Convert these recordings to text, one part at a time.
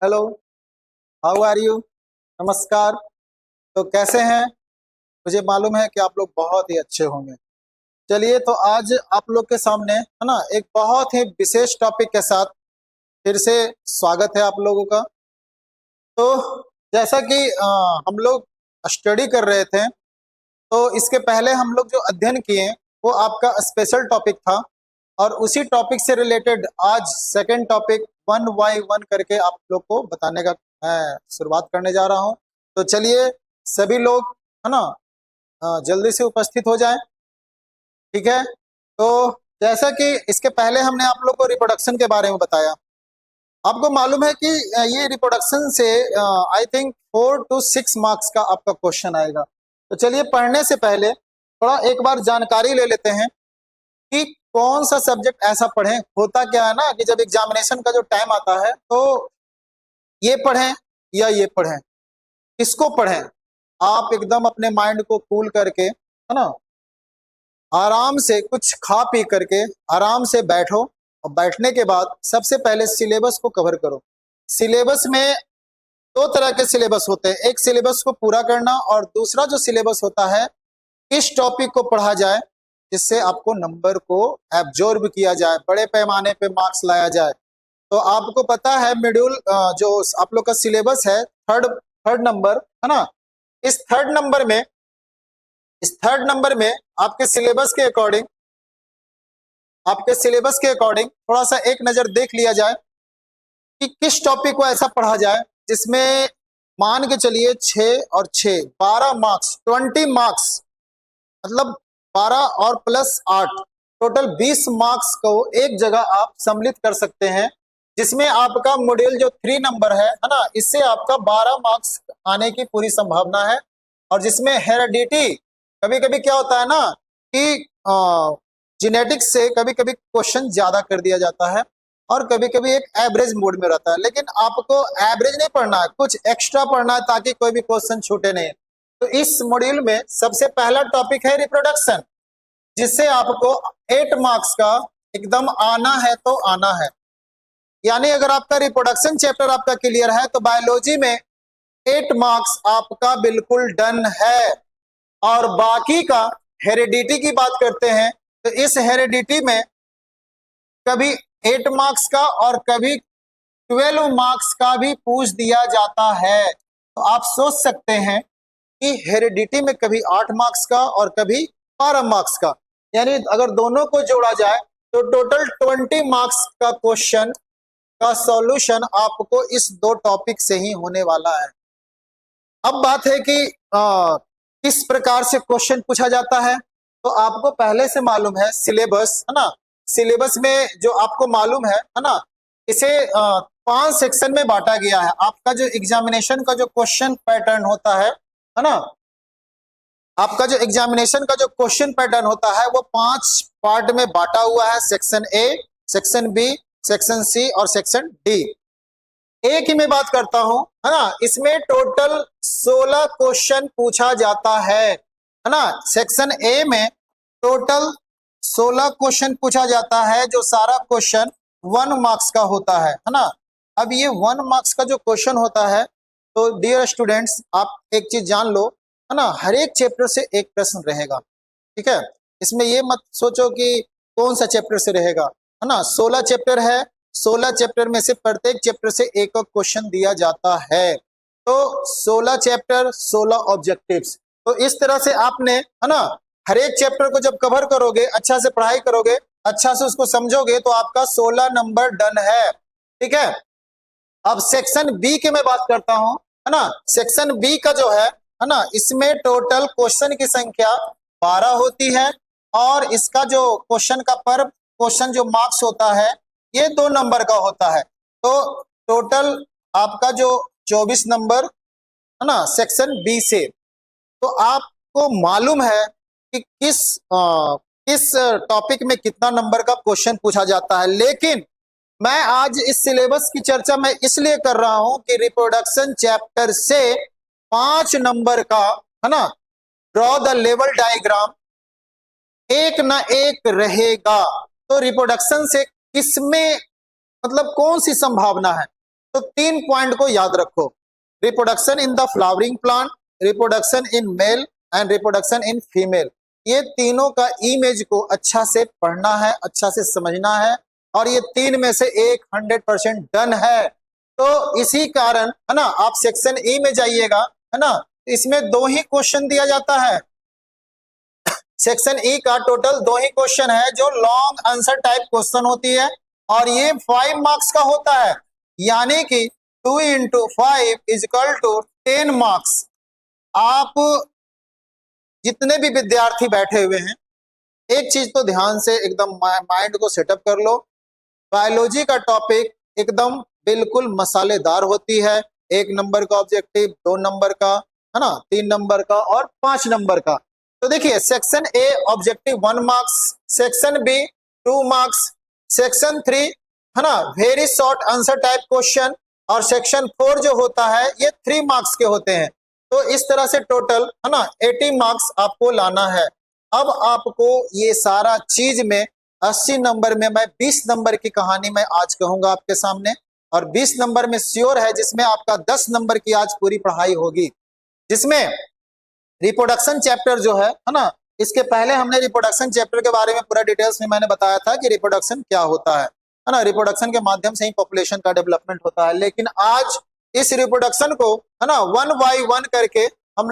Hello, how are you? नमस्कार। तो कैसे हैं? मुझे मालूम है कि आप लोग बहुत ही अच्छे होंगे। चलिए, तो आज आप लोग के सामने है ना एक बहुत ही विशेष टॉपिक के साथ फिर से स्वागत है आप लोगों का। तो जैसा कि हम लोग स्टडी कर रहे थे, तो इसके पहले हम लोग जो अध्ययन किए वो आपका स्पेशल टॉपिक था, और उसी टॉपिक से रिलेटेड आज सेकंड टॉपिक 1 बाय 1 करके आप लोग को बताने का मैं शुरुआत करने जा रहा हूं। तो चलिए, सभी लोग है ना जल्दी से उपस्थित हो जाएं। ठीक है। तो जैसा कि इसके पहले हमने आप लोग को रिप्रोडक्शन के बारे में बताया, आपको मालूम है कि ये रिप्रोडक्शन से आई थिंक 4 to 6 मार्क्स का आपका क्वेश्चन आएगा। तो चलिए, पढ़ने से पहले थोड़ा एक बार जानकारी ले लेते हैं कि कौन सा सब्जेक्ट ऐसा पढ़ें। होता क्या है ना कि जब एग्जामिनेशन का जो टाइम आता है तो ये पढ़ें या ये पढ़ें, किसको पढ़ें? आप एकदम अपने माइंड को कूल करके है ना आराम से कुछ खा पी करके आराम से बैठो, और बैठने के बाद सबसे पहले सिलेबस को कवर करो। सिलेबस में दो तरह के सिलेबस होते हैं, एक सिलेबस को पूरा करना और दूसरा जो सिलेबस होता है इस टॉपिक को पढ़ा जाए जिससे आपको नंबर को एब्जॉर्ब किया जाए, बड़े पैमाने पे मार्क्स लाया जाए। तो आपको पता है मॉड्यूल जो आप लोग का सिलेबस है थर्ड थर्ड नंबर है ना, इस थर्ड नंबर में आपके सिलेबस के अकॉर्डिंग थोड़ा सा एक नजर देख लिया जाए कि किस टॉपिक को ऐसा पढ़ा जाए जिसमें मान के चलिए 6 और 6 12 मार्क्स, 20 मार्क्स, मतलब 12 और +8 टोटल 20 मार्क्स को एक जगह आप सम्मिलित कर सकते हैं, जिसमें आपका मॉड्यूल जो 3 नंबर है ना, इससे आपका 12 मार्क्स आने की पूरी संभावना है। और जिसमें हेरेडिटी, कभी कभी क्या होता है ना कि जेनेटिक्स से कभी कभी क्वेश्चन ज्यादा कर दिया जाता है और कभी कभी एक एवरेज मोड में रहता है, लेकिन आपको एवरेज नहीं पढ़ना है, कुछ एक्स्ट्रा पढ़ना है ताकि कोई भी क्वेश्चन छूटे नहीं। तो इस मॉड्यूल में सबसे पहला टॉपिक है रिप्रोडक्शन, जिससे आपको 8 मार्क्स का एकदम आना है तो आना है। यानी अगर आपका रिप्रोडक्शन चैप्टर आपका क्लियर है तो बायोलॉजी में 8 मार्क्स आपका बिल्कुल डन है। और बाकी का हेरिडिटी की बात करते हैं, तो इस हेरिडिटी में कभी 8 मार्क्स का और कभी 12 मार्क्स का भी पूछ दिया जाता है। तो आप सोच सकते हैं कि हेरिडिटी में कभी 8 मार्क्स का और कभी 12 मार्क्स का, यानी अगर दोनों को जोड़ा जाए तो टोटल 20 मार्क्स का क्वेश्चन का सॉल्यूशन आपको इस दो टॉपिक से ही होने वाला है। अब बात है कि किस प्रकार से क्वेश्चन पूछा जाता है, तो आपको पहले से मालूम है सिलेबस है ना, सिलेबस में जो आपको मालूम है ना, इसे 5 सेक्शन में बांटा गया है। आपका जो एग्जामिनेशन का जो क्वेश्चन पैटर्न होता है ना, आपका जो एग्जामिनेशन का जो क्वेश्चन पैटर्न होता है वो 5 पार्ट में बांटा हुआ है, section A, section B, section C और सेक्शन डी। एक ही में बात करता हूं है ना, इसमें टोटल 16 क्वेश्चन पूछा जाता है ना। सेक्शन ए में टोटल 16 क्वेश्चन पूछा जाता है, जो सारा क्वेश्चन 1 मार्क्स का होता है ना। अब ये 1 मार्क्स का जो क्वेश्चन होता है, तो डियर स्टूडेंट्स आप एक चीज जान लो है ना, हर एक चैप्टर से एक प्रश्न रहेगा। ठीक है, इसमें ये मत सोचो कि कौन सा चैप्टर से रहेगा है ना। 16 चैप्टर है, 16 चैप्टर में से प्रत्येक चैप्टर से एक क्वेश्चन दिया जाता है। तो 16 चैप्टर 16 ऑब्जेक्टिव्स। तो इस तरह से आपने है ना हर एक चैप्टर को जब कवर करोगे, अच्छा से पढ़ाई करोगे, अच्छा से उसको समझोगे, तो आपका 16 नंबर डन है। ठीक है। अब सेक्शन बी की मैं बात करता हूं है ना। सेक्शन बी का जो है ना, इसमें टोटल क्वेश्चन की संख्या 12 होती है, और इसका जो क्वेश्चन का पर क्वेश्चन जो मार्क्स होता है ये 2 नंबर का होता है। तो टोटल आपका जो 24 नंबर है ना सेक्शन बी से। तो आपको मालूम है कि किस टॉपिक में कितना नंबर का क्वेश्चन पूछा जाता है, लेकिन मैं आज इस सिलेबस की चर्चा मैं इसलिए कर रहा हूं कि रिप्रोडक्शन चैप्टर से 5 नंबर का है ना ड्रॉ द लेवल डायग्राम एक ना एक रहेगा। तो रिप्रोडक्शन से किसमें मतलब कौन सी संभावना है, तो 3 पॉइंट को याद रखो, reproduction in the flowering plant, reproduction in male and reproduction in female. ये तीनों का इमेज को अच्छा से पढ़ना है, अच्छा से समझना है, और ये 3 में से एक 100% डन है। तो इसी कारण है ना आप सेक्शन ई में जाइएगा, है ना, इसमें 2 ही क्वेश्चन दिया जाता है। सेक्शन ई का टोटल 2 ही क्वेश्चन है जो लॉन्ग आंसर टाइप क्वेश्चन होती है, और ये 5 मार्क्स का होता है, यानी कि 2 × 5 = 10 मार्क्स। आप जितने भी विद्यार्थी बैठे हुए हैं, एक चीज तो ध्यान से एकदम माइंड को सेटअप कर लो, बायोलॉजी का टॉपिक एकदम बिल्कुल मसालेदार होती है। 1 नंबर का ऑब्जेक्टिव, 2 नंबर का, है ना, 3 नंबर का और 5 नंबर का। तो देखिए section A objective 1 marks, section B 2 marks, section 3 है ना very short answer type question, और सेक्शन 4 जो होता है ये 3 मार्क्स के होते हैं। तो इस तरह से टोटल है ना 80 मार्क्स आपको लाना है। अब आपको ये सारा चीज में 80 नंबर में मैं 20 नंबर की कहानी मैं आज कहूंगा आपके सामने, और 20 नंबर में श्योर है जिसमें आपका 10 नंबर की आज पूरी पढ़ाई होगी, जिसमें रिप्रोडक्शन चैप्टर जो है ना, इसके पहले हमने रिप्रोडक्शन चैप्टर के बारे में पूरा डिटेल्स में मैंने बताया था कि रिप्रोडक्शन क्या होता है ना, रिप्रोडक्शन के माध्यम से ही पॉपुलेशन का डेवलपमेंट होता है। लेकिन आज इस रिप्रोडक्शन को है ना 1 बाय 1 करके हम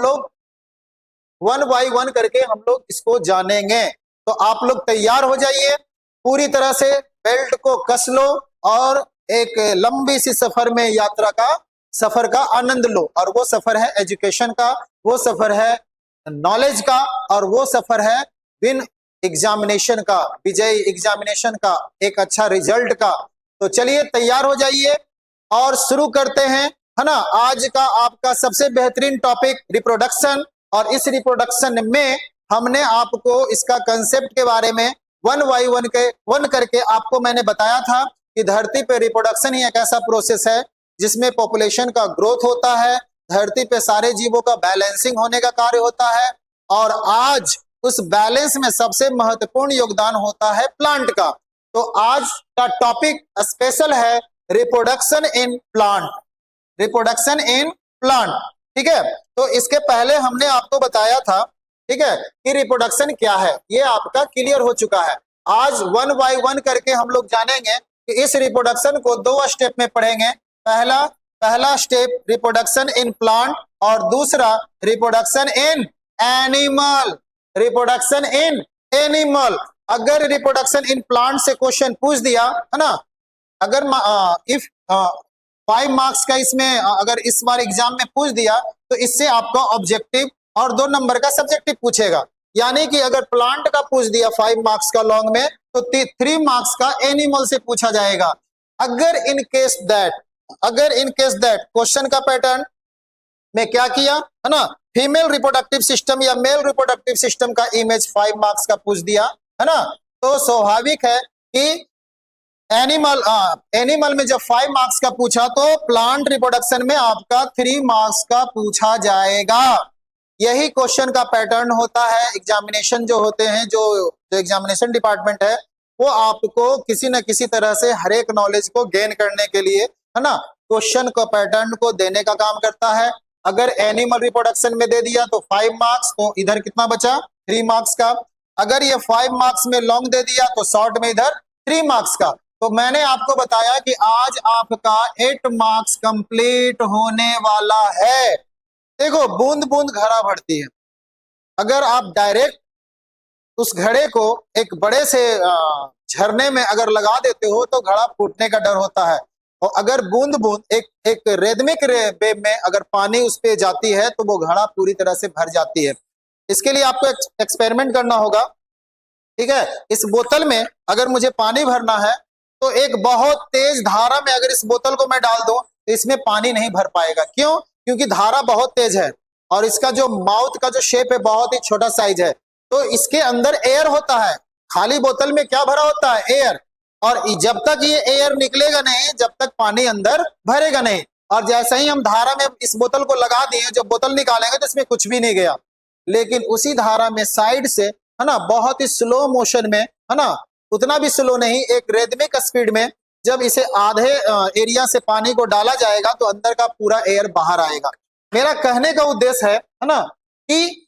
लोग इसको जानेंगे। तो आप लोग तैयार हो जाइए, पूरी तरह से बेल्ट को कस लो, और एक लंबी सी सफर का आनंद लो। और वो सफर है एजुकेशन का, वो सफर है नॉलेज का, और वो सफर है विन एग्जामिनेशन का, विजयी एग्जामिनेशन का, एक अच्छा रिजल्ट का। तो चलिए तैयार हो जाइए और शुरू करते हैं, है ना, आज का आपका सबसे बेहतरीन टॉपिक रिप्रोडक्शन। और इस रिप्रोडक्शन में हमने आपको इसका कंसेप्ट के बारे में 1 बाय 1 करके आपको मैंने बताया था कि धरती पे रिप्रोडक्शन ही एक ऐसा प्रोसेस है जिसमें पॉपुलेशन का ग्रोथ होता है, धरती पे सारे जीवों का बैलेंसिंग होने का कार्य होता है, और आज उस बैलेंस में सबसे महत्वपूर्ण योगदान होता है प्लांट का। तो आज का टॉपिक स्पेशल है reproduction in plant, reproduction in plant, ठीक है। तो इसके पहले हमने आपको बताया था, ठीक है, कि रिप्रोडक्शन क्या है, ये आपका क्लियर हो चुका है। आज 1 बाय 1 करके हम लोग जानेंगे कि इस रिप्रोडक्शन को 2 स्टेप में पढ़ेंगे। पहला स्टेप रिप्रोडक्शन इन प्लांट, और दूसरा reproduction in animal, reproduction in animal. अगर रिप्रोडक्शन इन प्लांट से क्वेश्चन पूछ दिया, है ना, अगर इफ 5 मार्क्स का इसमें अगर इस बार एग्जाम में पूछ दिया तो इससे आपका ऑब्जेक्टिव और 2 नंबर का सब्जेक्टिव पूछेगा। यानी कि अगर प्लांट का पूछ दिया 5 मार्क्स का लॉन्ग में, तो 3 मार्क्स का एनिमल से पूछा जाएगा। अगर इन केस दैट क्वेश्चन का पैटर्न में क्या किया, है ना, फीमेल रिप्रोडक्टिव सिस्टम या मेल रिप्रोडक्टिव सिस्टम का इमेज 5 मार्क्स का पूछ दिया, है ना, तो स्वाभाविक है कि एनिमल में जब 5 मार्क्स का पूछा तो प्लांट रिप्रोडक्शन में आपका 3 मार्क्स का पूछा जाएगा। यही क्वेश्चन का पैटर्न होता है। एग्जामिनेशन जो होते हैं, जो एग्जामिनेशन डिपार्टमेंट है, वो आपको किसी न किसी तरह से हर एक नॉलेज को गेन करने के लिए, है ना, क्वेश्चन को पैटर्न को देने का काम करता है। अगर एनिमल रिप्रोडक्शन में दे दिया तो 5 मार्क्स, तो इधर कितना बचा 3 मार्क्स का। अगर ये 5 मार्क्स में लॉन्ग दे दिया तो शॉर्ट में इधर 3 मार्क्स का। तो मैंने आपको बताया कि आज आपका 8 मार्क्स कंप्लीट होने वाला है। देखो बूंद बूंद घड़ा भरती है, अगर आप डायरेक्ट उस घड़े को एक बड़े से झरने में अगर लगा देते हो तो घड़ा फूटने का डर होता है, और अगर बूंद बूंद एक रेदमिक वे में अगर पानी उस पे जाती है तो वो घड़ा पूरी तरह से भर जाती है। इसके लिए आपको एक्सपेरिमेंट करना होगा, ठीक है। इस बोतल में अगर मुझे पानी भरना है तो एक बहुत तेज धारा में अगर इस बोतल को मैं डाल दूं तो इसमें पानी नहीं भर पाएगा। क्यों? क्योंकि धारा बहुत तेज है और इसका जो माउथ का जो शेप है बहुत ही छोटा साइज है, तो इसके अंदर एयर होता है। खाली बोतल में क्या भरा होता है? एयर। और जब तक ये एयर निकलेगा नहीं, जब तक पानी अंदर भरेगा नहीं। और जैसे ही हम धारा में इस बोतल को लगा दिए, जब बोतल निकालेंगे तो इसमें कुछ भी नहीं गया। लेकिन उसी धारा में साइड से, है ना, बहुत ही स्लो मोशन में, है ना, उतना भी स्लो नहीं, एक रेदमिक स्पीड में जब इसे आधे एरिया से पानी को डाला जाएगा तो अंदर का पूरा एयर बाहर आएगा। मेरा कहने का उद्देश्य है ना, कि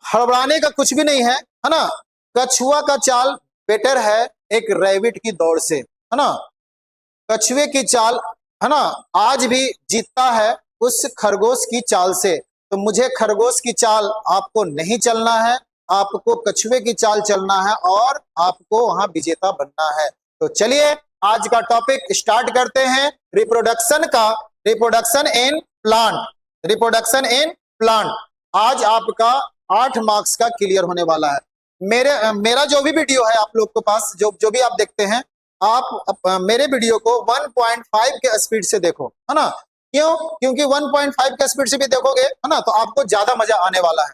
हड़बड़ाने का कुछ भी नहीं है ना। कछुआ का चाल बेटर है एक रैबिट की दौड़ से, है ना। कछुए की चाल, है ना, आज भी जीतता है उस खरगोश की चाल से। तो मुझे खरगोश की चाल आपको नहीं चलना है, आपको कछुए की चाल चलना है और आपको वहां विजेता बनना है। तो चलिए आज का टॉपिक स्टार्ट करते हैं, रिप्रोडक्शन का। Reproduction in plant, reproduction in plant. आज आपका 8 मार्क्स का क्लियर होने वाला है। मेरा जो भी वीडियो है आप लोग के पास, जो भी आप देखते हैं, आप मेरे वीडियो को 1.5 के स्पीड से देखो, है ना। क्यों? क्योंकि 1.5 के स्पीड से भी देखोगे, है ना, तो आपको ज्यादा मजा आने वाला है।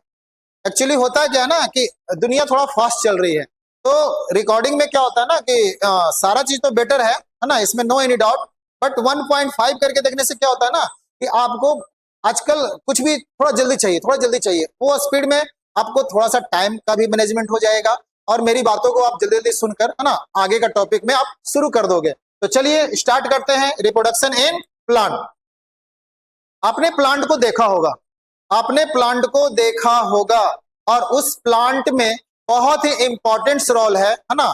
एक्चुअली होता है क्या है ना, कि दुनिया थोड़ा फास्ट चल रही है, तो रिकॉर्डिंग में क्या होता है ना कि सारा चीज तो बेटर है ना, इसमें नो एनी डाउट। बट 1.5 करके देखने से क्या होता है ना, कि आपको आजकल कुछ भी थोड़ा जल्दी चाहिए, थोड़ा जल्दी चाहिए। वो स्पीड में आपको थोड़ा सा टाइम का भी मैनेजमेंट हो जाएगा और मेरी बातों को आप जल्दी जल्दी सुनकर, है ना, आगे का टॉपिक में आप शुरू कर दोगे। तो चलिए स्टार्ट करते हैं, रिप्रोडक्शन इन प्लांट। आपने प्लांट को देखा होगा, आपने प्लांट को देखा होगा, और उस प्लांट में बहुत ही इंपॉर्टेंट रोल है ना,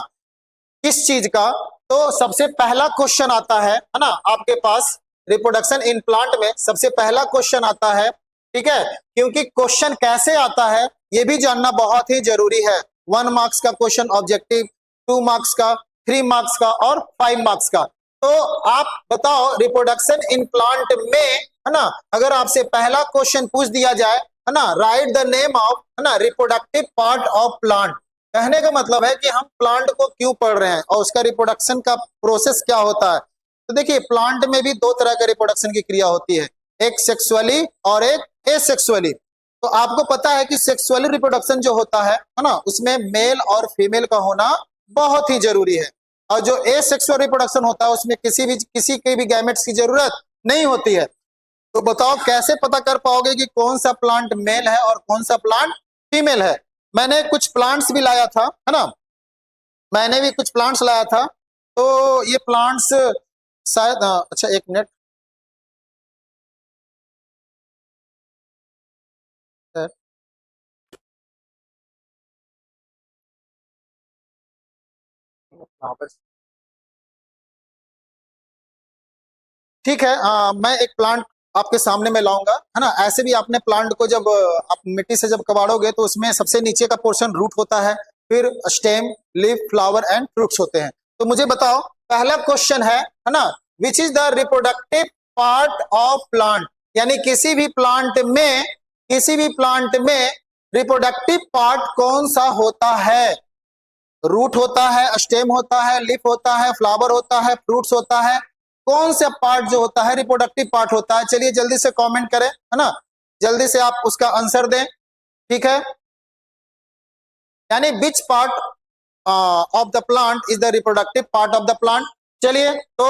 किस चीज का। तो सबसे पहला क्वेश्चन आता है ना आपके पास, रिप्रोडक्शन इन प्लांट में सबसे पहला क्वेश्चन आता है, ठीक है। क्योंकि क्वेश्चन कैसे आता है ये भी जानना बहुत ही जरूरी है। 1 मार्क्स का क्वेश्चन ऑब्जेक्टिव, 2 मार्क्स का, 3 मार्क्स का और 5 मार्क्स का। तो आप बताओ रिप्रोडक्शन इन प्लांट में, है ना, अगर आपसे पहला क्वेश्चन पूछ दिया जाए, है ना, राइट द नेम ऑफ, है ना, रिप्रोडक्टिव पार्ट ऑफ प्लांट। कहने का मतलब है कि हम प्लांट को क्यों पढ़ रहे हैं और उसका रिप्रोडक्शन का प्रोसेस क्या होता है। तो देखिए प्लांट में भी 2 तरह के रिप्रोडक्शन की क्रिया होती है, एक सेक्सुअली और एक एसेक्सुअली। तो आपको पता है कि सेक्सुअली रिप्रोडक्शन जो होता है ना, उसमें मेल और फीमेल का होना बहुत ही जरूरी है। और जो एसेक्सुअल रिप्रोडक्शन होता है उसमें किसी के भी गैमेट्स की जरूरत नहीं होती है। तो बताओ कैसे पता कर पाओगे कि कौन सा प्लांट मेल है और कौन सा प्लांट फीमेल है। मैंने कुछ प्लांट्स भी लाया था, है ना, मैंने भी कुछ प्लांट्स लाया था। तो ये प्लांट्स शायद, अच्छा एक मिनट, ठीक है। मैं एक प्लांट आपके सामने में लाऊंगा, है ना। ऐसे भी आपने प्लांट को जब आप मिट्टी से जब कबाड़ोगे तो उसमें सबसे नीचे का पोर्शन रूट होता है, फिर stem, leaf, flower and fruits होते हैं। तो मुझे बताओ पहला क्वेश्चन है ना, which is the reproductive part of plant. यानी किसी भी प्लांट में रिप्रोडक्टिव पार्ट कौन सा होता है। रूट होता है, स्टेम होता है, लीफ होता है, फ्लावर होता है, फ्रूट्स होता है, कौन सा पार्ट जो होता है रिप्रोडक्टिव पार्ट होता है। चलिए जल्दी से कमेंट करें, है ना, जल्दी से आप उसका आंसर दें, ठीक है। यानी which part of the plant is the reproductive part of the plant. चलिए तो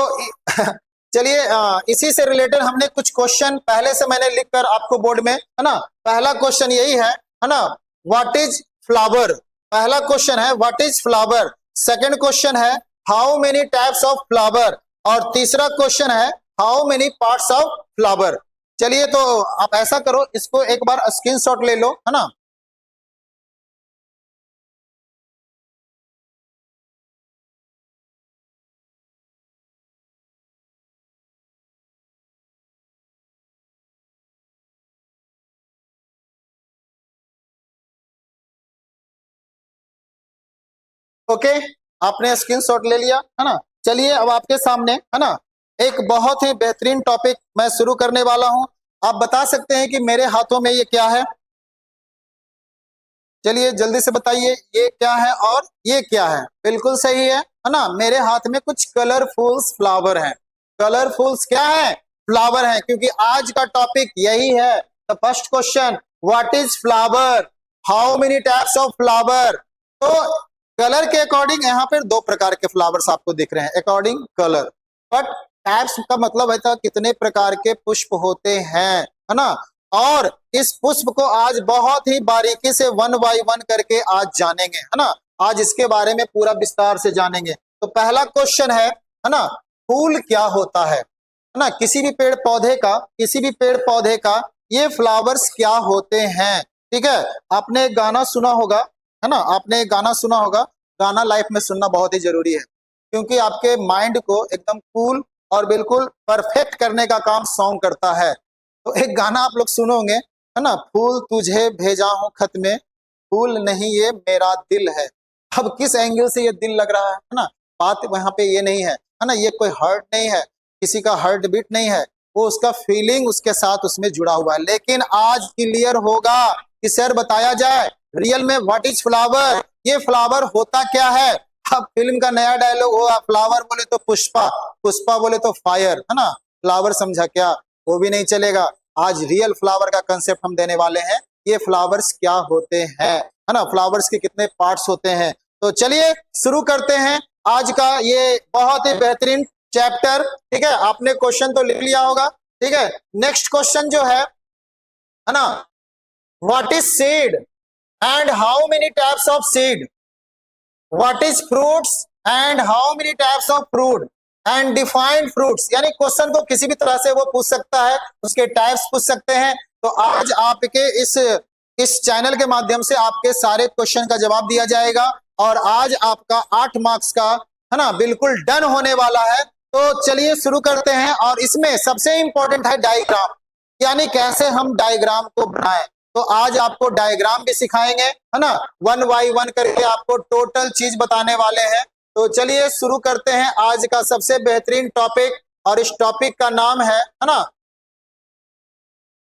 चलिए इसी से रिलेटेड हमने कुछ क्वेश्चन पहले से मैंने लिखकर आपको बोर्ड में, है ना। पहला क्वेश्चन यही है ना, व्हाट इज फ्लावर। पहला क्वेश्चन है what is flower. Second question है how many types of flower, और तीसरा क्वेश्चन है how many parts of flower. चलिए तो आप ऐसा करो, इसको एक बार स्क्रीनशॉट ले लो, है ना। ओके, आपने स्क्रीनशॉट ले लिया, है ना। चलिए अब आपके सामने, है ना, एक बहुत ही बेहतरीन टॉपिक मैं शुरू करने वाला हूं। आप बता सकते हैं कि मेरे हाथों में ये क्या है। चलिए जल्दी से बताइए ये क्या है और ये क्या है। बिल्कुल सही है ना, मेरे हाथ में कुछ कलरफुल्स फ्लावर हैं। कलरफुल्स क्या है, फ्लावर हैं, क्योंकि आज का टॉपिक यही है। The first question what is flower, how many types of flower. तो कलर के अकॉर्डिंग यहाँ पर 2 प्रकार के फ्लावर्स आपको दिख रहे हैं, अकॉर्डिंग कलर। बट टाइप्स का मतलब है था कितने प्रकार के पुष्प होते हैं, है ना। और इस पुष्प को आज बहुत ही बारीकी से 1 बाय 1 करके आज जानेंगे, है ना। आज इसके बारे में पूरा विस्तार से जानेंगे। तो पहला क्वेश्चन है है ना, फूल क्या होता है ना, किसी भी पेड़ पौधे का ये फ्लावर्स क्या होते हैं। ठीक है, आपने एक गाना सुना होगा, है ना, आपने एक गाना सुना होगा। गाना लाइफ में सुनना बहुत ही जरूरी है, क्योंकि आपके माइंड को एकदम कूल और बिल्कुल परफेक्ट करने का काम सॉन्ग करता है। तो एक गाना आप लोग सुनोगे, है ना, फूल तुझे भेजा हूं खत में, फूल नहीं ये मेरा दिल है। अब किस एंगल से ये दिल लग रहा है ना, बात वहां पे ये नहीं है ना, ये कोई हर्ट नहीं है, किसी का हार्ट बीट नहीं है, वो उसका फीलिंग उसके साथ उसमें जुड़ा हुआ है। लेकिन आज क्लियर होगा कि सर बताया जाए रियल में व्हाट इज फ्लावर, ये फ्लावर होता क्या है। अब फिल्म का नया डायलॉग हुआ, फ्लावर बोले तो पुष्पा, पुष्पा बोले तो फायर, है ना, फ्लावर समझा क्या, वो भी नहीं चलेगा। आज रियल फ्लावर का कंसेप्ट हम देने वाले हैं, ये फ्लावर्स क्या होते हैं, है ना, फ्लावर्स के कितने पार्ट्स होते हैं। तो चलिए शुरू करते हैं आज का ये बहुत ही बेहतरीन चैप्टर। ठीक है, आपने क्वेश्चन तो लिख लिया होगा। ठीक है, नेक्स्ट क्वेश्चन जो है ना, what is seed and how many types of seed, what is fruits and how many types of fruit and defined fruits. यानी क्वेश्चन को किसी भी तरह से वो पूछ सकता है, उसके टाइप्स पूछ सकते हैं। तो आज आपके इस चैनल के माध्यम से आपके सारे क्वेश्चन का जवाब दिया जाएगा, और आज आपका 8 मार्क्स का, है ना, बिल्कुल डन होने वाला है। तो चलिए शुरू करते हैं, और इसमें सबसे इंपॉर्टेंट है डायग्राम, यानी कैसे हम डायग्राम को बनाएं। तो आज आपको डायग्राम भी सिखाएंगे, है ना, 1 बाय 1 करके आपको टोटल चीज बताने वाले हैं। तो चलिए शुरू करते हैं आज का सबसे बेहतरीन टॉपिक, और इस टॉपिक का नाम है ना,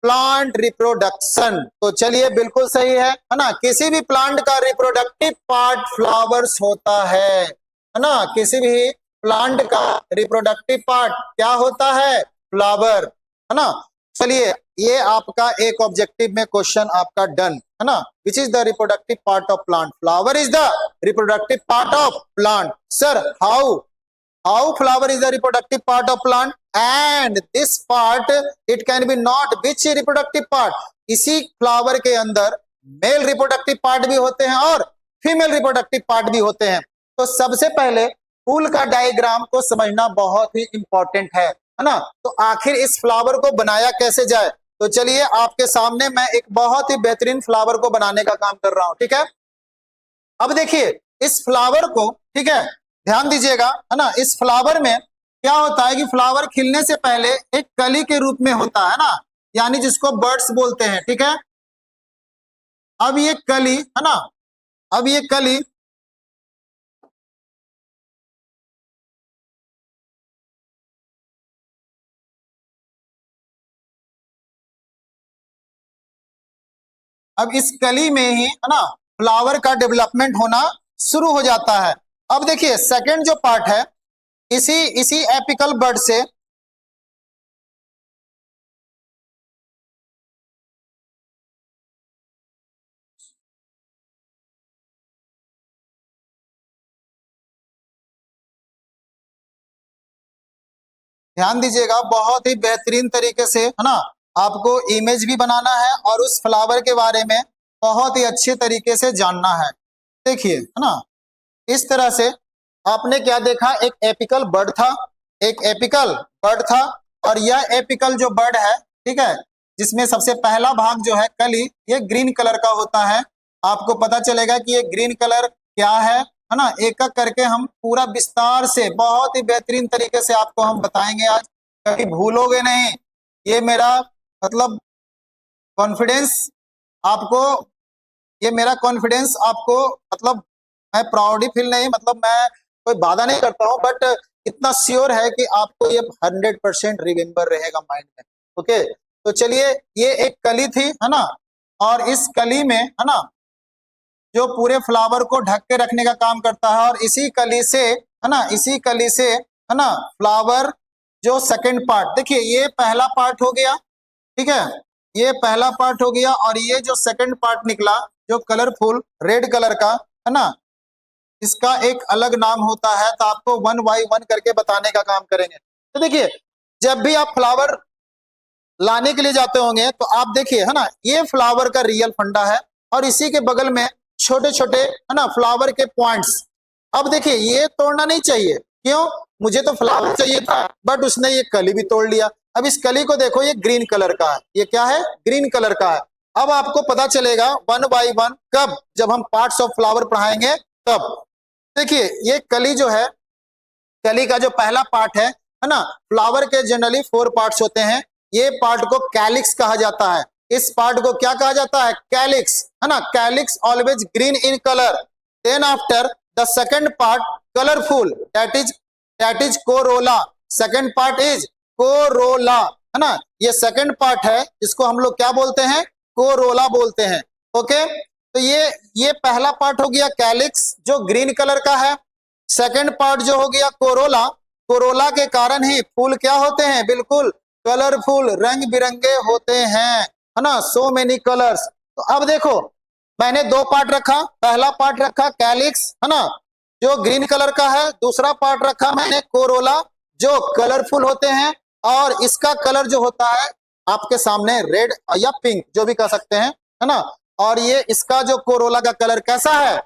प्लांट रिप्रोडक्शन। तो चलिए बिल्कुल सही है ना, किसी भी प्लांट का रिप्रोडक्टिव पार्ट फ्लावर्स होता है ना, किसी भी प्लांट का रिप्रोडक्टिव पार्ट क्या होता है, फ्लावर, है ना। चलिए ये आपका एक ऑब्जेक्टिव में क्वेश्चन आपका डन, है ना, which is the reproductive part of plant, flower is the reproductive part of plant. Sir how flower is the reproductive part of plant, and this part it can be not which reproductive part, इसी flower के अंदर male reproductive part भी होते हैं और female reproductive part भी होते हैं। तो सबसे पहले फूल का डायग्राम को समझना बहुत ही इंपॉर्टेंट है ना। तो आखिर इस फ्लावर को बनाया कैसे जाए, तो चलिए आपके सामने मैं एक बहुत ही बेहतरीन फ्लावर को बनाने का काम कर रहा हूं। ठीक है, अब देखिए इस फ्लावर को, ठीक है, ध्यान दीजिएगा, है ना, इस फ्लावर में क्या होता है कि फ्लावर खिलने से पहले एक कली के रूप में होता है ना, यानी जिसको बर्ड्स बोलते हैं। ठीक है, अब ये कली, है ना, अब ये कली अब इस कली में ही, है ना, फ्लावर का डेवलपमेंट होना शुरू हो जाता है। अब देखिए सेकंड जो पार्ट है, इसी एपिकल बर्ड से ध्यान दीजिएगा, बहुत ही बेहतरीन तरीके से, है ना, आपको इमेज भी बनाना है और उस फ्लावर के बारे में बहुत ही अच्छे तरीके से जानना है। देखिए, है ना, इस तरह से आपने क्या देखा, एक एपिकल बर्ड था, एक एपिकल बर्ड था, और यह एपिकल जो बर्ड है, ठीक है, जिसमें सबसे पहला भाग जो है कली, ये ग्रीन कलर का होता है। आपको पता चलेगा कि ये ग्रीन कलर क्या है ना, एक एक करके हम पूरा विस्तार से बहुत ही बेहतरीन तरीके से आपको हम बताएंगे आज, कभी भूलोगे नहीं। ये मेरा मतलब कॉन्फिडेंस आपको, ये मेरा कॉन्फिडेंस आपको, मतलब मैं प्राउड ही फील नहीं, मतलब मैं कोई वादा नहीं करता हूं, बट इतना श्योर है कि आपको ये 100% रिमेम्बर रहेगा माइंड में। ओके, तो चलिए ये एक कली थी, है ना, और इस कली में, है ना, जो पूरे फ्लावर को ढक के रखने का काम करता है, और इसी कली से, है ना, इसी कली से, है ना, फ्लावर जो सेकंड पार्ट, देखिए ये पहला पार्ट हो गया, ठीक है, ये पहला पार्ट हो गया, और ये जो सेकंड पार्ट निकला जो कलरफुल रेड कलर का, है ना, इसका एक अलग नाम होता है। तो आपको 1 बाय 1 करके बताने का काम करेंगे। तो देखिए जब भी आप फ्लावर लाने के लिए जाते होंगे तो आप देखिए, है ना, ये फ्लावर का रियल फंडा है, और इसी के बगल में छोटे छोटे, है ना, फ्लावर के पॉइंट्स। अब देखिए ये तोड़ना नहीं चाहिए, क्यों, मुझे तो फ्लावर चाहिए था, बट उसने ये कली भी तोड़ लिया। अब इस कली को देखो, ये ग्रीन कलर का है, ये क्या है, ग्रीन कलर का है। अब आपको पता चलेगा वन बाय वन, कब, जब हम पार्ट्स ऑफ फ्लावर पढ़ाएंगे तब। देखिए ये कली जो है, कली का जो पहला पार्ट है ना, फ्लावर के जनरली 4 पार्ट्स होते हैं। ये पार्ट को कैलिक्स कहा जाता है। इस पार्ट को क्या कहा जाता है, कैलिक्स, है ना। Calyx always green in colour. Then after the second part colourful, that is corolla. Second part is corolla, है ना। ये सेकंड पार्ट है, इसको हम लोग क्या बोलते हैं, कोरोला बोलते हैं। ओके, तो ये पहला पार्ट हो गया कैलिक्स, जो ग्रीन कलर का है। सेकंड पार्ट जो हो गया कोरोला, कोरोला के कारण ही फूल क्या होते हैं, बिल्कुल कलरफुल, रंग बिरंगे होते हैं, है ना, सो मेनी कलर्स। तो अब देखो, मैंने 2 पार्ट रखा, पहला पार्ट रखा कैलिक्स, है ना, जो ग्रीन कलर का है। दूसरा पार्ट रखा मैंने कोरोला, जो कलरफुल होते हैं, और इसका कलर जो होता है आपके सामने रेड या पिंक, जो भी कह सकते हैं, है ना। और ये इसका जो कोरोला का कलर कैसा है,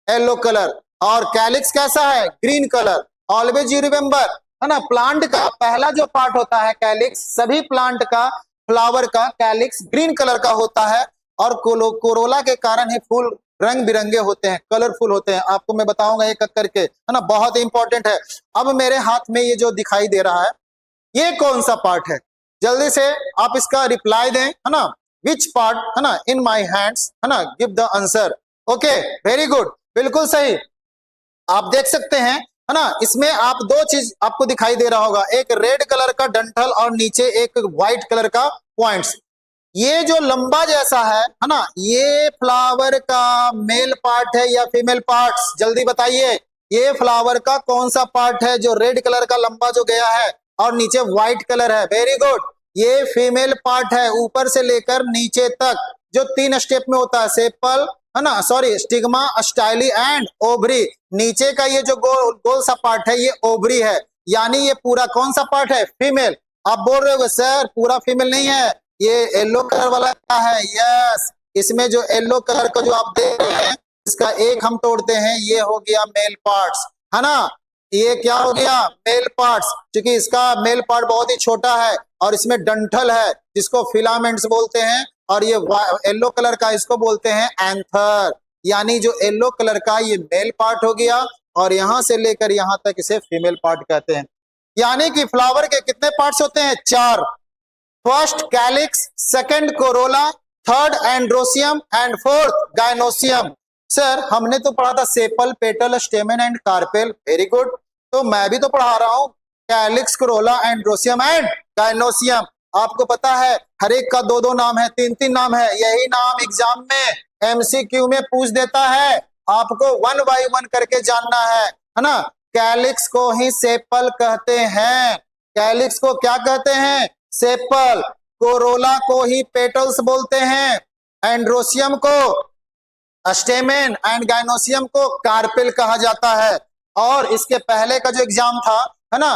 येलो कलर, और कैलिक्स कैसा है, green colour. Always you remember, है ना, प्लांट का पहला जो पार्ट होता है कैलिक्स, सभी प्लांट का, फ्लावर का कैलिक्स ग्रीन कलर का होता है, और कोरोला के कारण ही फूल रंग बिरंगे होते हैं, कलरफुल होते हैं। आपको मैं बताऊंगा एक एक करके, है ना, बहुत इंपॉर्टेंट है। अब मेरे हाथ में ये जो दिखाई दे रहा है, ये कौन सा पार्ट है, जल्दी से आप इसका रिप्लाई दें, है ना, विच पार्ट, है ना, इन माई हैंड्स, है ना, give the answer. Okay, very good, बिल्कुल सही। आप देख सकते हैं, है ना, इसमें आप 2 चीज आपको दिखाई दे रहा होगा, एक रेड कलर का डंठल और नीचे एक व्हाइट कलर का पॉइंट्स। ये जो लंबा जैसा है ना, ये फ्लावर का मेल पार्ट है या फीमेल पार्ट्स, जल्दी बताइए। ये फ्लावर का कौन सा पार्ट है जो रेड कलर का लंबा जो गया है और नीचे व्हाइट कलर है, वेरी गुड, ये फीमेल पार्ट है, ऊपर से लेकर नीचे तक, जो 3 स्टेप में होता है, सेपल, है ना, sorry, stigma, styli and ovary. नीचे का ये जो गोल गोल सा पार्ट है, ये ओवरी है, यानी ये पूरा कौन सा पार्ट है, फीमेल। आप बोल रहे हो सर पूरा फीमेल नहीं है, ये येलो कलर वाला है, यस, इसमें जो येलो कलर का जो आप देख रहे हैं, इसका एक हम तोड़ते हैं, ये हो गया मेल पार्ट्स, है ना, ये क्या हो गया, मेल पार्ट्स। क्योंकि इसका मेल पार्ट बहुत ही छोटा है और इसमें डंठल है, जिसको फिलामेंट्स बोलते हैं, और ये येलो कलर का इसको बोलते हैं एंथर। यानी जो येलो कलर का ये मेल पार्ट हो गया, और यहां से लेकर यहां तक इसे फीमेल पार्ट कहते हैं। यानी कि फ्लावर के कितने पार्ट्स होते हैं, 4। First calyx, second Corolla, third androecium and fourth gynoecium. Sir हमने तो पढ़ा था sepal, petal, स्टेमन and carpel, very good, तो मैं भी तो पढ़ा रहा हूं calyx, corolla, androecium and gynoecium. आपको पता है हर एक का 2-2 नाम है, 3-3 नाम है, यही नाम एग्जाम में एमसीक्यू में पूछ देता है, आपको 1 बाय 1 करके जानना है ना। कैलिक्स को ही सेपल कहते हैं, कैलिक्स को क्या कहते हैं, सेपल। कोरोला को ही पेटल्स बोलते हैं, एंड्रोसियम को स्टेमेन एंड गाइनोसियम को कार्पेल कहा जाता है। और इसके पहले का जो एग्जाम था, है ना,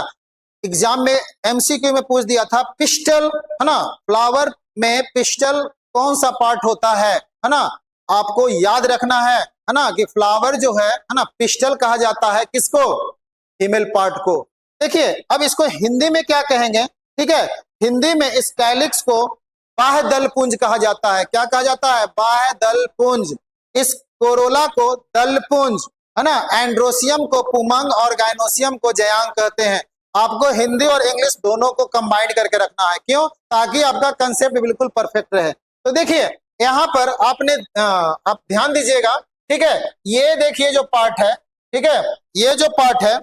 एग्जाम में एमसीक्यू में पूछ दिया था पिस्टल, है ना, फ्लावर में पिस्टल कौन सा पार्ट होता है ना, आपको याद रखना है ना, कि फ्लावर जो है ना, पिस्टल कहा जाता है किसको, फीमेल पार्ट को। देखिए अब इसको हिंदी में क्या कहेंगे, ठीक है, हिंदी में इस कैलिक्स को बाह्य दल पुंज कहा जाता है। क्या कहा जाता है, बाह्य दल पुंज। इस कोरोला को दल पुंज, है ना, एंड्रोसियम को पुमंग और गाइनोसियम को जयांग कहते हैं। आपको हिंदी और इंग्लिश दोनों को कंबाइंड करके रखना है, क्यों, ताकि आपका कंसेप्ट बिल्कुल परफेक्ट रहे। तो देखिए यहाँ पर आपने आप ध्यान दीजिएगा, ठीक है, ये देखिए जो पार्ट है, ठीक है, ये जो पार्ट है,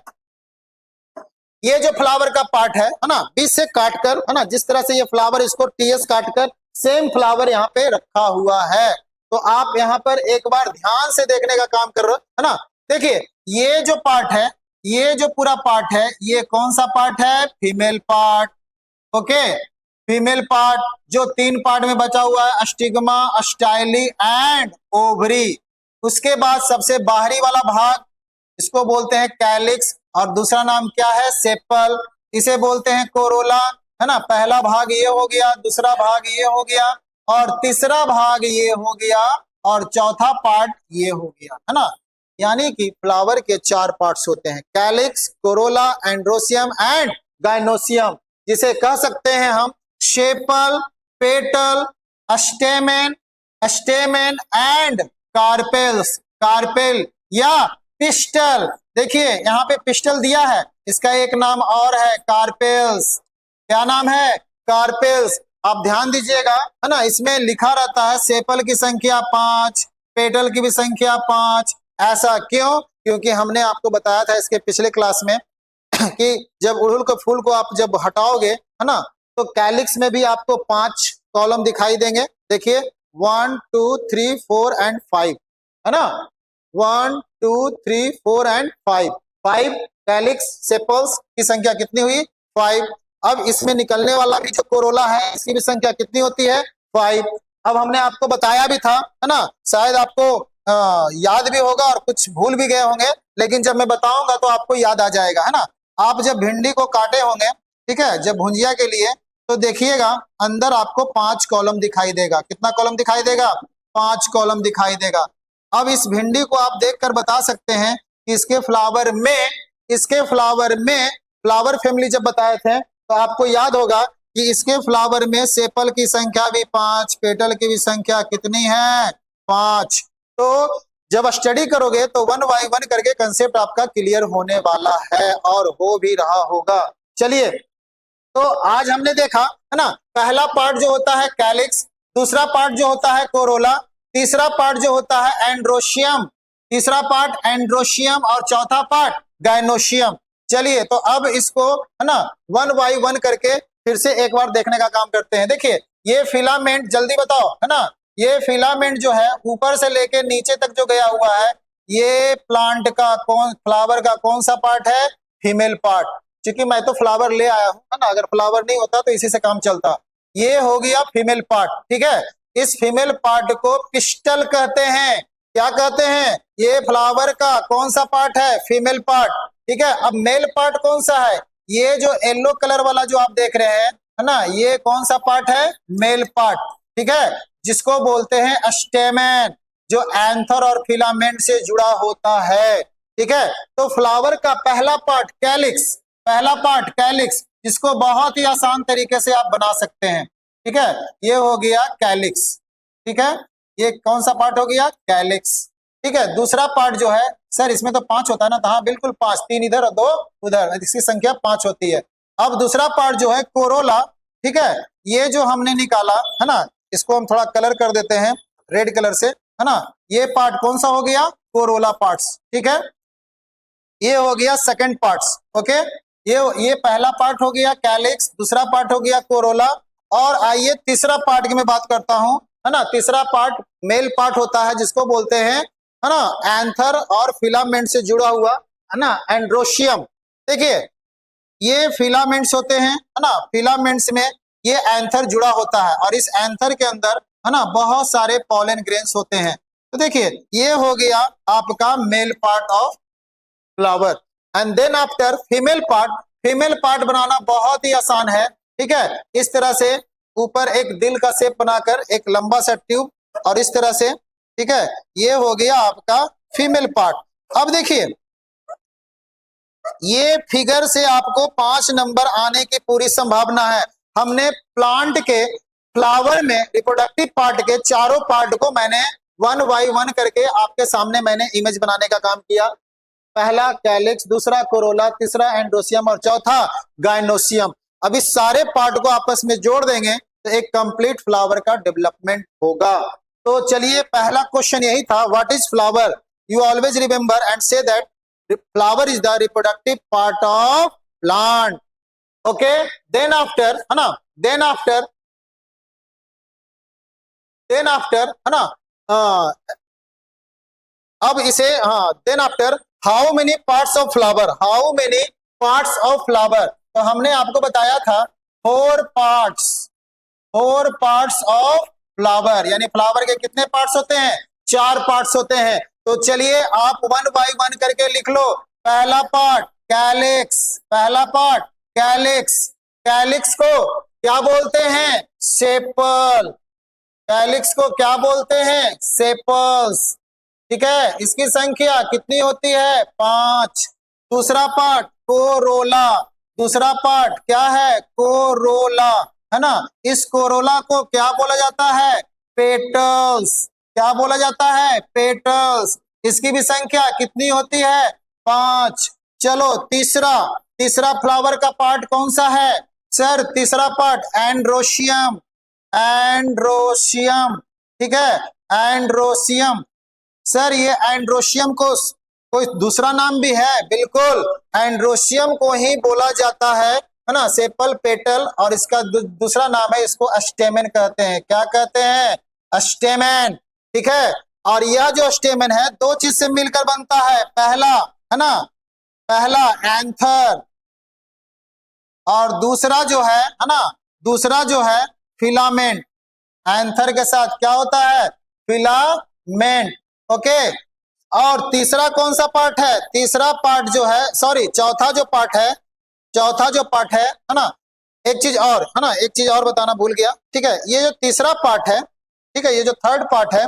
ये जो फ्लावर का पार्ट है ना, बीच से काटकर, है ना, जिस तरह से ये फ्लावर, इसको टीएस काटकर सेम फ्लावर यहाँ पे रखा हुआ है। तो आप यहाँ पर एक बार ध्यान से देखने का काम कर रहे हो, है ना। देखिए ये जो पार्ट है, ये जो पूरा पार्ट है, ये कौन सा पार्ट है, female part. Okay, female part जो 3 पार्ट में बचा हुआ है, स्टिग्मा, स्टाइली एंड ओवरी। उसके बाद सबसे बाहरी वाला भाग, इसको बोलते हैं कैलिक्स, और दूसरा नाम क्या है, सेपल, इसे बोलते हैं कोरोला, है ना। पहला भाग ये हो गया, दूसरा भाग ये हो गया, और तीसरा भाग ये हो गया, और चौथा पार्ट ये हो गया, है ना। यानी कि फ्लावर के 4 पार्ट्स होते हैं, calyx, corolla, androecium and gynoecium, जिसे कह सकते हैं हम sepal, petal, stamen, stamen and carpels, carpel या पिस्टल। देखिए यहाँ पे पिस्टल दिया है, इसका एक नाम और है कार्पेल्स। क्या नाम है? कार्पेल्स। आप ध्यान दीजिएगा, है ना, इसमें लिखा रहता है सेपल की संख्या 5, पेटल की भी संख्या 5। ऐसा क्यों? क्योंकि हमने आपको बताया था इसके पिछले क्लास में कि जब अड़हुल के फूल को आप जब हटाओगे, है ना, तो कैलिक्स में भी आपको 5 कॉलम दिखाई देंगे। देखिए 1 2 3 4 एंड 5, है ना, 1 2 3 4 एंड 5, 5 कैलिक्स सेपल्स की संख्या कितनी हुई? 5। अब इसमें निकलने वाला भी जो कोरोला है इसकी भी संख्या कितनी होती है? 5। अब हमने आपको बताया भी था, है ना, शायद आपको याद भी होगा और कुछ भूल भी गए होंगे, लेकिन जब मैं बताऊंगा तो आपको याद आ जाएगा, है ना। आप जब भिंडी को काटे होंगे, ठीक है, जब भुंजिया के लिए, तो देखिएगा अंदर आपको 5 कॉलम दिखाई देगा। कितना कॉलम दिखाई देगा? 5 कॉलम दिखाई देगा। अब इस भिंडी को आप देखकर बता सकते हैं कि इसके फ्लावर में फ्लावर फैमिली जब बताए थे तो आपको याद होगा कि इसके फ्लावर में सेपल की संख्या भी 5, पेटल की भी संख्या कितनी है? 5। तो जब स्टडी करोगे तो 1 बाय 1 करके कंसेप्ट आपका क्लियर होने वाला है और हो भी रहा होगा। चलिए, तो आज हमने देखा, है ना, पहला पार्ट जो होता है कैलिक्स, दूसरा पार्ट जो होता है कोरोला, तीसरा पार्ट जो होता है एंड्रोशियम, तीसरा पार्ट एंड्रोशियम और चौथा पार्ट गाइनोशियम। चलिए, तो अब इसको, है ना, 1 बाय 1 करके फिर से एक बार देखने का काम करते हैं। देखिए ये फिलामेंट, जल्दी बताओ, है ना, ये फिलामेंट जो है ऊपर से लेके नीचे तक जो गया हुआ है, ये प्लांट का फ्लावर का कौन सा पार्ट है? Female part. क्योंकि मैं तो फ्लावर ले आया हूं, है ना, अगर फ्लावर नहीं होता तो इसी से काम चलता। ये हो गया फीमेल पार्ट, ठीक है। इस फीमेल पार्ट को पिस्टल कहते हैं। क्या कहते हैं? ये फ्लावर का कौन सा पार्ट है? फीमेल पार्ट, ठीक है। अब मेल पार्ट कौन सा है? ये जो येलो कलर वाला जो आप देख रहे हैं, है ना, ये कौन सा पार्ट है? मेल पार्ट, ठीक है, जिसको बोलते हैं स्टेमेन, जो एंथर और फिलामेंट से जुड़ा होता है, ठीक है। तो फ्लावर का पहला पार्ट कैलिक्स, पहला पार्ट कैलिक्स, जिसको बहुत ही आसान तरीके से आप बना सकते हैं, ठीक है। ये हो गया कैलिक्स, ठीक है, ये कौन सा पार्ट हो गया? कैलिक्स, ठीक है। दूसरा पार्ट जो है, सर इसमें तो 5 होता है ना, तो हाँ बिल्कुल 5, 3 इधर और 2 उधर, इसकी संख्या 5 होती है। अब दूसरा पार्ट जो है कोरोला, ठीक है, ये जो हमने निकाला, है ना, इसको हम थोड़ा कलर कर देते हैं रेड कलर से, है ना। ये पार्ट कौन सा हो गया? कोरोला पार्ट्स, ठीक है। ये हो गया सेकंड पार्ट्स, ओके। ये पहला पार्ट हो गया कैलिक्स, दूसरा पार्ट हो गया कोरोला। और आइए तीसरा पार्ट की मैं बात करता हूं, है ना। तीसरा पार्ट मेल पार्ट होता है, जिसको बोलते हैं, है ना, एंथर और फिलामेंट से जुड़ा हुआ, है ना, एंड्रोशियम। देखिए ये फिलामेंट्स होते हैं, है ना, फिलामेंट्स में ये एंथर जुड़ा होता है और इस एंथर के अंदर, है ना, बहुत सारे पॉलन ग्रेन्स होते हैं। तो देखिए ये हो गया आपका male part of flower. And then after female part, female part बनाना बहुत ही आसान है, ठीक है। इस तरह से ऊपर एक दिल का शेप बनाकर एक लंबा सा ट्यूब, और इस तरह से, ठीक है, ये हो गया आपका फीमेल पार्ट। अब देखिए ये फिगर से आपको 5 नंबर आने की पूरी संभावना है। हमने प्लांट के फ्लावर में रिप्रोडक्टिव पार्ट के चारों पार्ट को मैंने 1 बाय 1 करके आपके सामने मैंने इमेज बनाने का काम किया। पहला कैलिक्स, दूसरा कोरोला, तीसरा एंड्रोसियम और चौथा गाइनोसियम। अब इस सारे पार्ट को आपस में जोड़ देंगे तो एक कंप्लीट फ्लावर का डेवलपमेंट होगा। तो चलिए पहला क्वेश्चन यही था, what is flower? You always remember and say that flower is the reproductive part of plant, okay. Then after, है ना, देन आफ्टर, है ना, अब इसे, हाँ, then after how many parts of flower, how many parts of flower? तो हमने आपको बताया था 4 पार्ट्स, 4 पार्ट्स ऑफ फ्लावर, यानी फ्लावर के कितने पार्ट्स होते हैं? 4 पार्ट्स होते हैं। तो चलिए आप 1 बाय 1 करके लिख लो। पहला पार्ट कैलिक्स, पहला पार्ट कैलिक्स, कैलिक्स को क्या बोलते हैं? सेपल, कैलिक्स को क्या बोलते हैं? सेपल्स, ठीक है, इसकी संख्या कितनी होती है? 5। दूसरा पार्ट कोरोला, दूसरा पार्ट क्या है? कोरोला, है ना। इस कोरोला को क्या बोला जाता है? पेटल्स। क्या बोला जाता है? पेटल्स। इसकी भी संख्या कितनी होती है? 5। चलो तीसरा, तीसरा फ्लावर का पार्ट कौन सा है सर? तीसरा पार्ट एंड्रोशियम, एंड्रोशियम, ठीक है, एंड्रोशियम। सर ये एंड्रोशियम को कोई दूसरा नाम भी है? बिल्कुल, एंड्रोशियम को ही बोला जाता है ना, सेपल पेटल, और इसका दूसरा नाम है, इसको स्टेमेन कहते हैं। क्या कहते हैं? स्टेमेन, ठीक है। और यह जो स्टेमेन है दो चीज से मिलकर बनता है, पहला है ना, पहला एंथर, और दूसरा जो है ना, दूसरा जो है फिलामेंट। एंथर के साथ क्या होता है? Filament, okay. और तीसरा कौन सा पार्ट है? तीसरा पार्ट जो है, सॉरी, चौथा जो पार्ट है, चौथा जो पार्ट है ना, एक चीज और है ना, एक चीज और बताना भूल गया, ठीक है। ये जो तीसरा पार्ट है, ठीक है, ये जो थर्ड पार्ट है,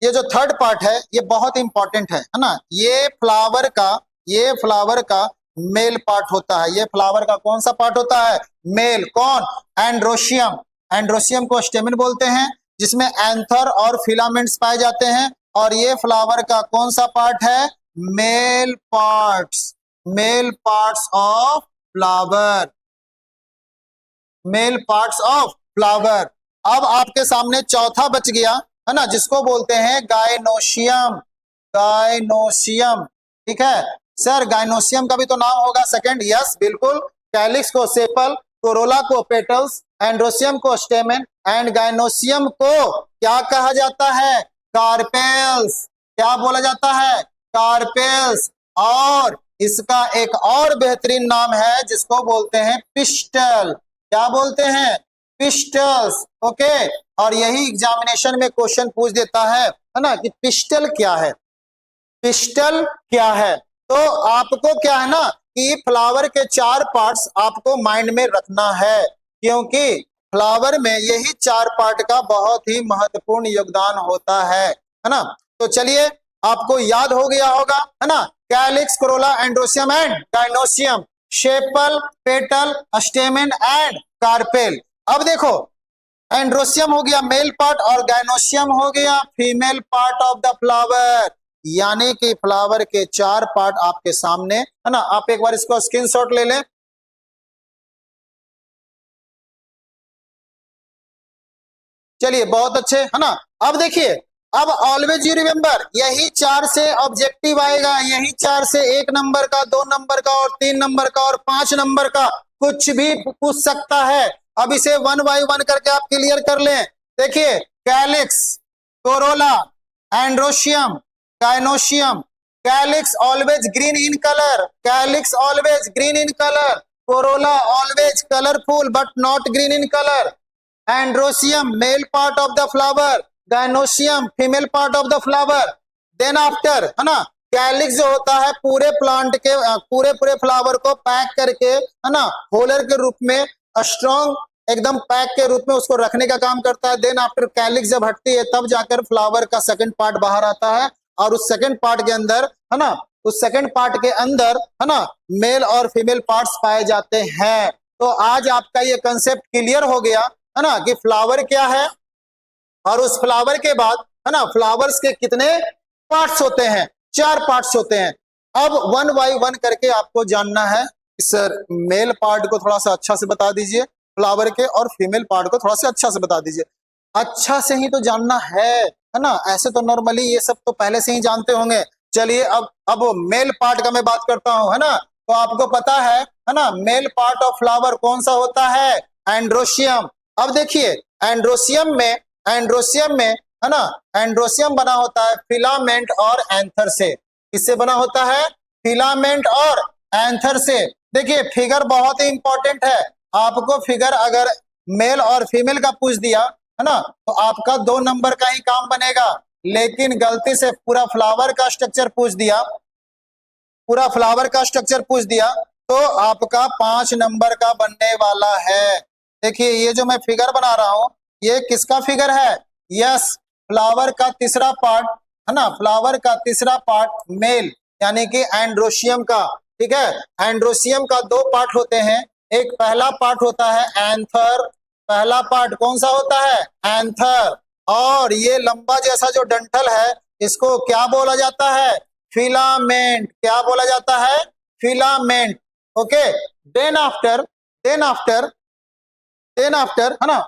ये जो थर्ड पार्ट है ये बहुत इंपॉर्टेंट है ना। ये फ्लावर का, ये फ्लावर का मेल पार्ट होता है। ये फ्लावर का कौन सा पार्ट होता है? मेल। कौन? एंड्रोशियम। एंड्रोशियम को स्टेमेन बोलते हैं, जिसमें एंथर और फिलामेंट्स पाए जाते हैं। और ये फ्लावर का कौन सा पार्ट है? Male parts, male parts of flower, male parts of flower. अब आपके सामने चौथा बच गया है ना, जिसको बोलते हैं गायनोशियम, गायनोशियम, ठीक है। सर गायनोशियम का भी तो नाम होगा सेकंड, यस बिल्कुल। कैलिक्स को सेपल, कोरोला को पेटल्स, एंड्रोशियम को स्टेमेन, एंड गायनोशियम को क्या कहा जाता है? कार्पेल्स। क्या बोला जाता है? कार्पेल्स। और इसका एक और बेहतरीन नाम है जिसको बोलते हैं पिस्टल। क्या बोलते हैं? Pistols, okay. और यही एग्जामिनेशन में क्वेश्चन पूछ देता है ना, कि पिस्टल क्या है, पिस्टल क्या है। तो आपको क्या है ना, कि फ्लावर के 4 पार्ट्स आपको माइंड में रखना है, क्योंकि फ्लावर में यही 4 पार्ट का बहुत ही महत्वपूर्ण योगदान होता है ना। तो चलिए, आपको याद हो गया होगा है ना, calyx, corolla, androecium and gynoecium, sepal, petal, stamen and carpel. अब देखो, एंड्रोशियम हो गया मेल पार्ट और गायनोशियम हो गया female part of the flower. यानी कि फ्लावर के 4 पार्ट आपके सामने है ना। आप एक बार इसको स्क्रीनशॉट ले लें। चलिए, बहुत अच्छे है ना। अब देखिए, अब ऑलवेज यू रिमेंबर, यही 4 से ऑब्जेक्टिव आएगा, यही 4 से 1 नंबर का, 2 नंबर का, और 3 नंबर का, और 5 नंबर का, कुछ भी पूछ सकता है। अब इसे 1 बाय 1 करके आप क्लियर कर लें। देखिए, calyx, corolla, androecium, gynoecium. Calyx always green in colour, calyx always green in colour. Corolla always colourful but not green in colour. Androecium male part of the flower, gynoecium female part of the flower. Then after है ना, calyx जो होता है पूरे plant के, पूरे पूरे flower को पैक करके है ना, होलर के रूप में, स्ट्रॉन्ग एकदम पैक के रूप में उसको रखने का काम करता है। देन आफ्टर कैलिक्स जब हटती है तब जाकर फ्लावर का सेकंड पार्ट बाहर आता है, और उस सेकंड पार्ट के अंदर है ना, उस सेकंड पार्ट के अंदर है ना, मेल और फीमेल पार्ट्स पाए जाते हैं। तो आज आपका ये कंसेप्ट क्लियर हो गया है ना, कि फ्लावर क्या है, और उस फ्लावर के बाद है ना, फ्लावर्स के कितने पार्ट्स होते हैं? 4 पार्ट्स होते हैं। अब 1 बाय 1 करके आपको जानना है। सर मेल पार्ट को थोड़ा सा अच्छा से बता दीजिए फ्लावर के, और फीमेल पार्ट को थोड़ा सा अच्छा से बता दीजिए। अच्छा से ही तो जानना है ना, ऐसे तो नॉर्मली ये सब तो पहले से ही जानते होंगे। चलिए, अब मेल पार्ट का मैं बात करता हूं है ना। तो आपको पता है ना, मेल पार्ट ऑफ फ्लावर कौन सा होता है? एंड्रोशियम। अब देखिए, एंड्रोशियम में, एंड्रोशियम में है ना, एंड्रोशियम बना होता है फिलामेंट और एंथर से। किससे बना होता है? फिलामेंट और एंथर से। देखिए, फिगर बहुत ही इंपॉर्टेंट है। आपको फिगर अगर मेल और फीमेल का पूछ दिया है ना, तो आपका 2 नंबर का ही काम बनेगा। लेकिन गलती से पूरा फ्लावर का स्ट्रक्चर पूछ दिया, पूरा फ्लावर का स्ट्रक्चर पूछ दिया, तो आपका 5 नंबर का बनने वाला है। देखिए, ये जो मैं फिगर बना रहा हूं, ये किसका फिगर है? यस, फ्लावर का तीसरा पार्ट है ना, फ्लावर का तीसरा पार्ट मेल यानी कि एंड्रोशियम का, ठीक है। एंड्रोशियम का दो पार्ट होते हैं, एक पहला पार्ट होता है एंथर, पहला पार्ट कौन सा होता है, एंथर, और ये लंबा जैसा जो डंठल है इसको क्या बोला जाता है, फिलामेंट, क्या बोला जाता है, फिलामेंट, ओके। देन आफ्टर है ना,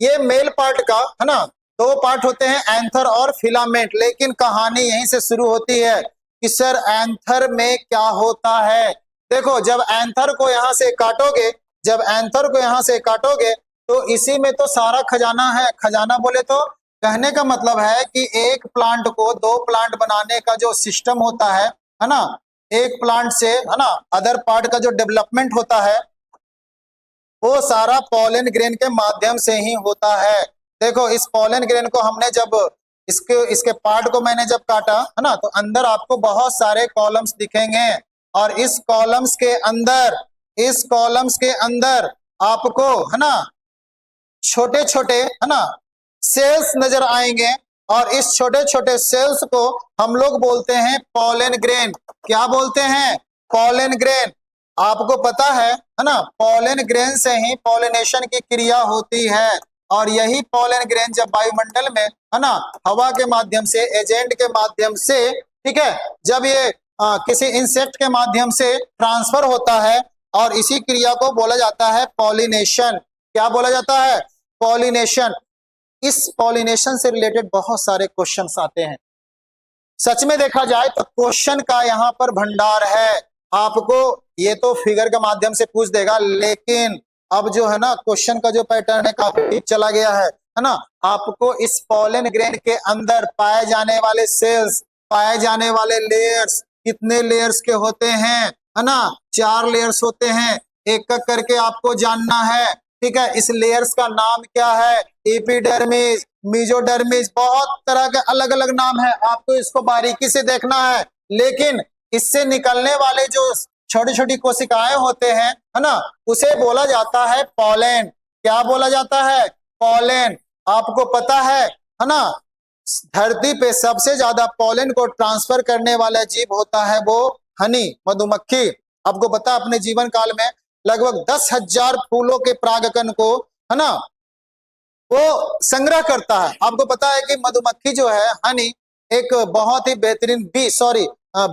ये मेल पार्ट का है ना दो पार्ट होते हैं, एंथर और फिलामेंट, लेकिन कहानी यहीं से शुरू होती है कि सर एंथर में क्या होता है। देखो जब एंथर को यहां से काटोगे, जब एंथर को यहां से काटोगे तो इसी में तो सारा खजाना है। खजाना बोले तो कहने का मतलब है कि एक प्लांट को दो प्लांट बनाने का जो सिस्टम होता है ना, एक प्लांट से है ना अदर पार्ट का जो डेवलपमेंट होता है वो सारा पॉलन ग्रेन के माध्यम से ही होता है। देखो इस पॉलन ग्रेन को हमने जब इसके पार्ट को मैंने जब काटा है ना तो अंदर आपको बहुत सारे कॉलम्स दिखेंगे, और इस कॉलम्स के अंदर आपको है ना छोटे छोटे है ना सेल्स नजर आएंगे, और इस छोटे छोटे सेल्स को हम लोग बोलते हैं पॉलन ग्रेन। क्या बोलते हैं, पॉलन ग्रेन। आपको पता है ना पॉलन ग्रेन से ही पॉलिनेशन की क्रिया होती है, और यही पॉलन ग्रेन जब वायुमंडल में है ना हवा के माध्यम से, एजेंट के माध्यम से, ठीक है, जब ये किसी इंसेक्ट के माध्यम से ट्रांसफर होता है, और इसी क्रिया को बोला जाता है पॉलिनेशन। क्या बोला जाता है, पॉलिनेशन। इस पॉलिनेशन से रिलेटेड बहुत सारे क्वेश्चंस आते हैं। सच में देखा जाए तो क्वेश्चन का यहाँ पर भंडार है। आपको ये तो फिगर के माध्यम से पूछ देगा, लेकिन अब जो है ना क्वेश्चन का जो पैटर्न है काफी ठीक चला गया है ना। आपको इस पॉलन ग्रेन के अंदर पाए जाने वाले सेल्स, पाए जाने वाले लेयर्स, कितने लेयर्स के होते हैं है ना, 4 लेयर्स होते हैं, एक एक करके आपको जानना है, ठीक है। इस लेयर्स का नाम क्या है, एपिडर्मिस, मेसोडर्मिस, बहुत तरह के अलग अलग नाम है, आपको इसको बारीकी से देखना है। लेकिन इससे निकलने वाले जो छोटी छोटी कोशिकाएं होते हैं है ना उसे बोला जाता है पॉलन। क्या बोला जाता है, पॉलन। आपको पता है ना धरती पे सबसे ज्यादा पॉलन को ट्रांसफर करने वाला जीव होता है वो हनी, मधुमक्खी। आपको पता है अपने जीवन काल में लगभग 10,000 फूलों के परागकण को है ना वो संग्रह करता है। आपको पता है कि मधुमक्खी जो है हनी एक बहुत ही बेहतरीन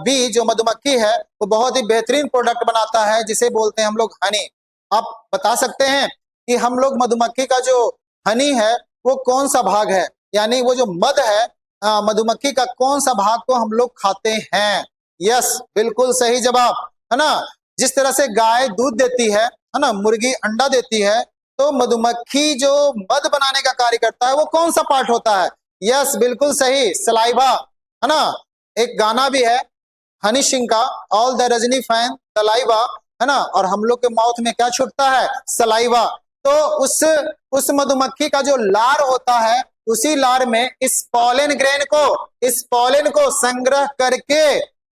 बी जो मधुमक्खी है वो बहुत ही बेहतरीन प्रोडक्ट बनाता है जिसे बोलते हैं हम लोग हनी। आप बता सकते हैं कि हम लोग मधुमक्खी का जो हनी है वो कौन सा भाग है, यानी वो जो मध है मधुमक्खी का कौन सा भाग को हम लोग खाते हैं। यस, बिल्कुल सही जवाब है ना। जिस तरह से गाय दूध देती है ना, मुर्गी अंडा देती है, तो मधुमक्खी जो मध बनाने का कार्य करता है वो कौन सा पार्ट होता है। यस, बिल्कुल सही, सलाइवा है ना। एक गाना भी है हनी सिंह का, all the Rajni fan saliva, है ना, और हम लोग के माउथ में क्या छूटता है, सलाइवा। तो उस मधुमक्खी का जो लार होता है उसी लार में इस पॉलन को संग्रह करके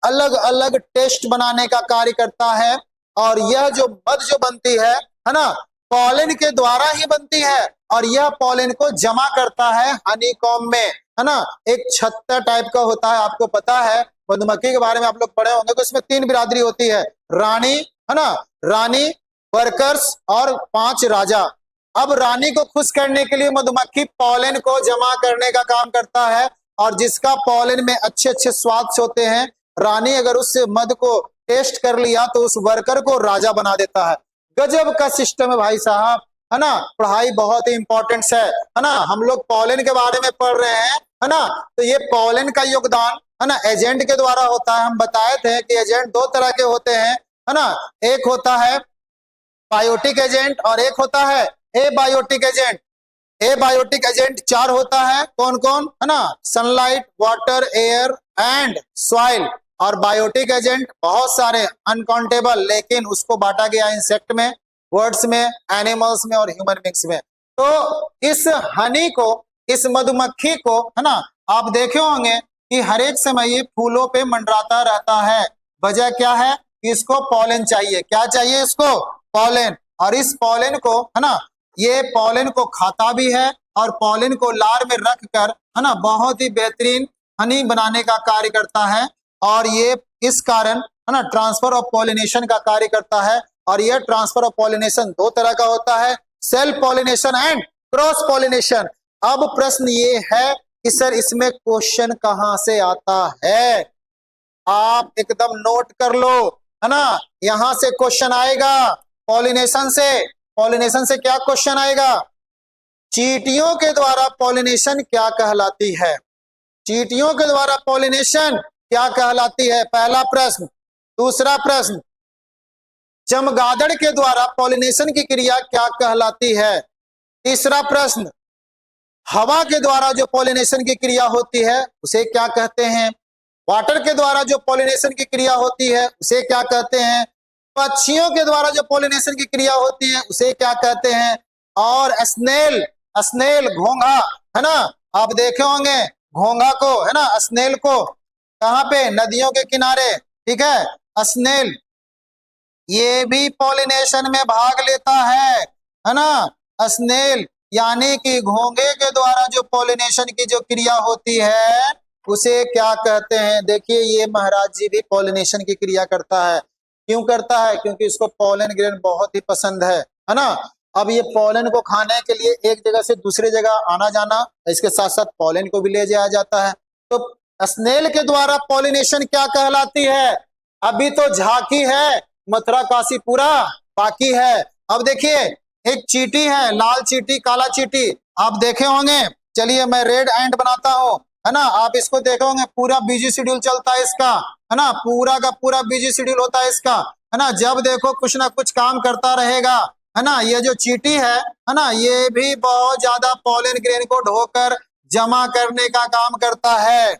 अलग अलग टेस्ट बनाने का कार्य करता है, और यह जो मध जो बनती है ना पॉलन के द्वारा ही बनती है, और यह पॉलन को जमा करता है हनीकॉम्ब में, है ना। एक छत्ता टाइप का होता है, आपको पता है मधुमक्खी के बारे में आप लोग पढ़े होंगे, तो इसमें 3 बिरादरी होती है, रानी है ना, रानी, वर्कर्स और 5 राजा। अब रानी को खुश करने के लिए मधुमक्खी पॉलन को जमा करने का काम करता है, और जिसका पॉलन में अच्छे अच्छे स्वाद होते हैं, रानी अगर उस मध को टेस्ट कर लिया तो उस वर्कर को राजा बना देता है। गजब का सिस्टम है भाई साहब, है ना। पढ़ाई बहुत ही इंपॉर्टेंट है ना। हम लोग पॉलन के बारे में पढ़ रहे हैं है ना, तो ये पॉलन का योगदान है ना एजेंट के द्वारा होता है। हम बताए थे कि एजेंट 2 तरह के होते हैं है ना, एक होता है बायोटिक एजेंट और एक होता है एबायोटिक एजेंट। एबायोटिक एजेंट 4 होता है, कौन कौन है ना, sunlight, water, air and soil. और बायोटिक एजेंट बहुत सारे, अनकाउंटेबल, लेकिन उसको बांटा गया इंसेक्ट में, बर्ड्स में, एनिमल्स में और ह्यूमन बींग्स में। तो इस हनी को, इस मधुमक्खी को है ना आप देखे होंगे कि हर एक समय ये फूलों पे मंडराता रहता है। वजह क्या है, इसको पॉलन चाहिए। क्या चाहिए इसको, पॉलन। और इस पॉलन को है ना, ये पॉलन को खाता भी है और पॉलन को लार में रख कर है ना बहुत ही बेहतरीन हनी बनाने का कार्य करता है, और ये इस कारण है ना ट्रांसफर ऑफ पॉलिनेशन का कार्य करता है। और यह ट्रांसफर ऑफ पॉलिनेशन दो तरह का होता है, self pollination and cross pollination. अब प्रश्न ये है कि सर इसमें क्वेश्चन कहां से आता है, आप एकदम नोट कर लो, है ना। यहां से क्वेश्चन आएगा पॉलिनेशन से। पॉलिनेशन से क्या क्वेश्चन आएगा, चींटियों के द्वारा पॉलिनेशन क्या कहलाती है, चींटियों के द्वारा पॉलिनेशन क्या कहलाती है, पहला प्रश्न। दूसरा प्रश्न, चमगादड़ के द्वारा पॉलिनेशन की क्रिया क्या कहलाती है। तीसरा प्रश्न, हवा के द्वारा जो पॉलिनेशन की क्रिया होती है उसे क्या कहते हैं। वाटर के द्वारा जो पॉलिनेशन की क्रिया होती है उसे क्या कहते हैं। पक्षियों के द्वारा जो पॉलिनेशन की क्रिया होती है उसे क्या कहते हैं। और स्नेल, स्नेल घोंघा, है ना, आप देखे होंगे घोंघा को, है ना, स्नेल को, कहां पे, नदियों के किनारे, ठीक है। स्नेल ये भी पॉलिनेशन में भाग लेता है ना। स्नेल यानी कि घोंघे के द्वारा जो पॉलिनेशन की जो क्रिया होती है उसे क्या कहते हैं। देखिए ये महाराज जी भी पॉलिनेशन की क्रिया करता है, क्यों करता है, क्योंकि इसको पॉलन ग्रेन बहुत ही पसंद है ना। अब ये पॉलन को खाने के लिए एक जगह से दूसरी जगह आना जाना, इसके साथ साथ पॉलन को भी ले जाया जाता है। तो स्नेल के द्वारा पॉलिनेशन क्या कहलाती है। अभी तो झांकी है, मथुरा काशीपुरा बाकी है। अब देखिए एक चींटी है, लाल चींटी, काला चींटी, आप देखे होंगे। चलिए मैं रेड एंट बनाता हूं, है ना, आप इसको देखे होंगे, पूरा बिजी शेड्यूल चलता है इसका, है ना, पूरा का पूरा बिजी शेड्यूल होता है इसका, है ना। जब देखो कुछ ना कुछ काम करता रहेगा, है ना। ये जो चींटी है ना, ये भी बहुत ज्यादा पॉलन ग्रेन को ढोकर जमा करने का काम करता है।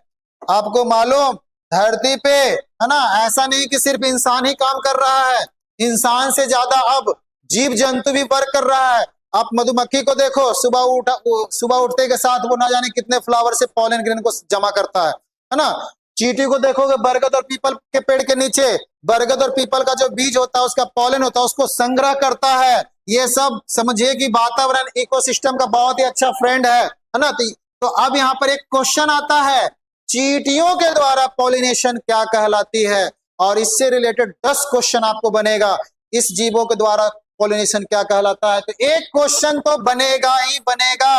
आपको मालूम धरती पे, है ना, ऐसा नहीं कि सिर्फ इंसान ही काम कर रहा है, इंसान से ज्यादा अब जीव जंतु भी वर्क कर रहा है। आप मधुमक्खी को देखो, सुबह उठते के साथ वो ना जाने कितने फ्लावर से पॉलन ग्रेन को जमा करता है ना। चींटी को देखोगे बरगद और पीपल के पेड़ के नीचे, बरगद और पीपल का जो बीज होता है उसका पॉलन होता है, उसको संग्रह करता है। ये सब समझिए कि वातावरण इकोसिस्टम का बहुत ही अच्छा फ्रेंड है ना। तो अब यहाँ पर एक क्वेश्चन आता है, चींटियों के द्वारा पॉलिनेशन क्या कहलाती है, और इससे रिलेटेड 10 क्वेश्चन आपको बनेगा, इस जीवों के द्वारा पॉलिनेशन क्या कहलाता है। तो एक क्वेश्चन तो बनेगा ही बनेगा।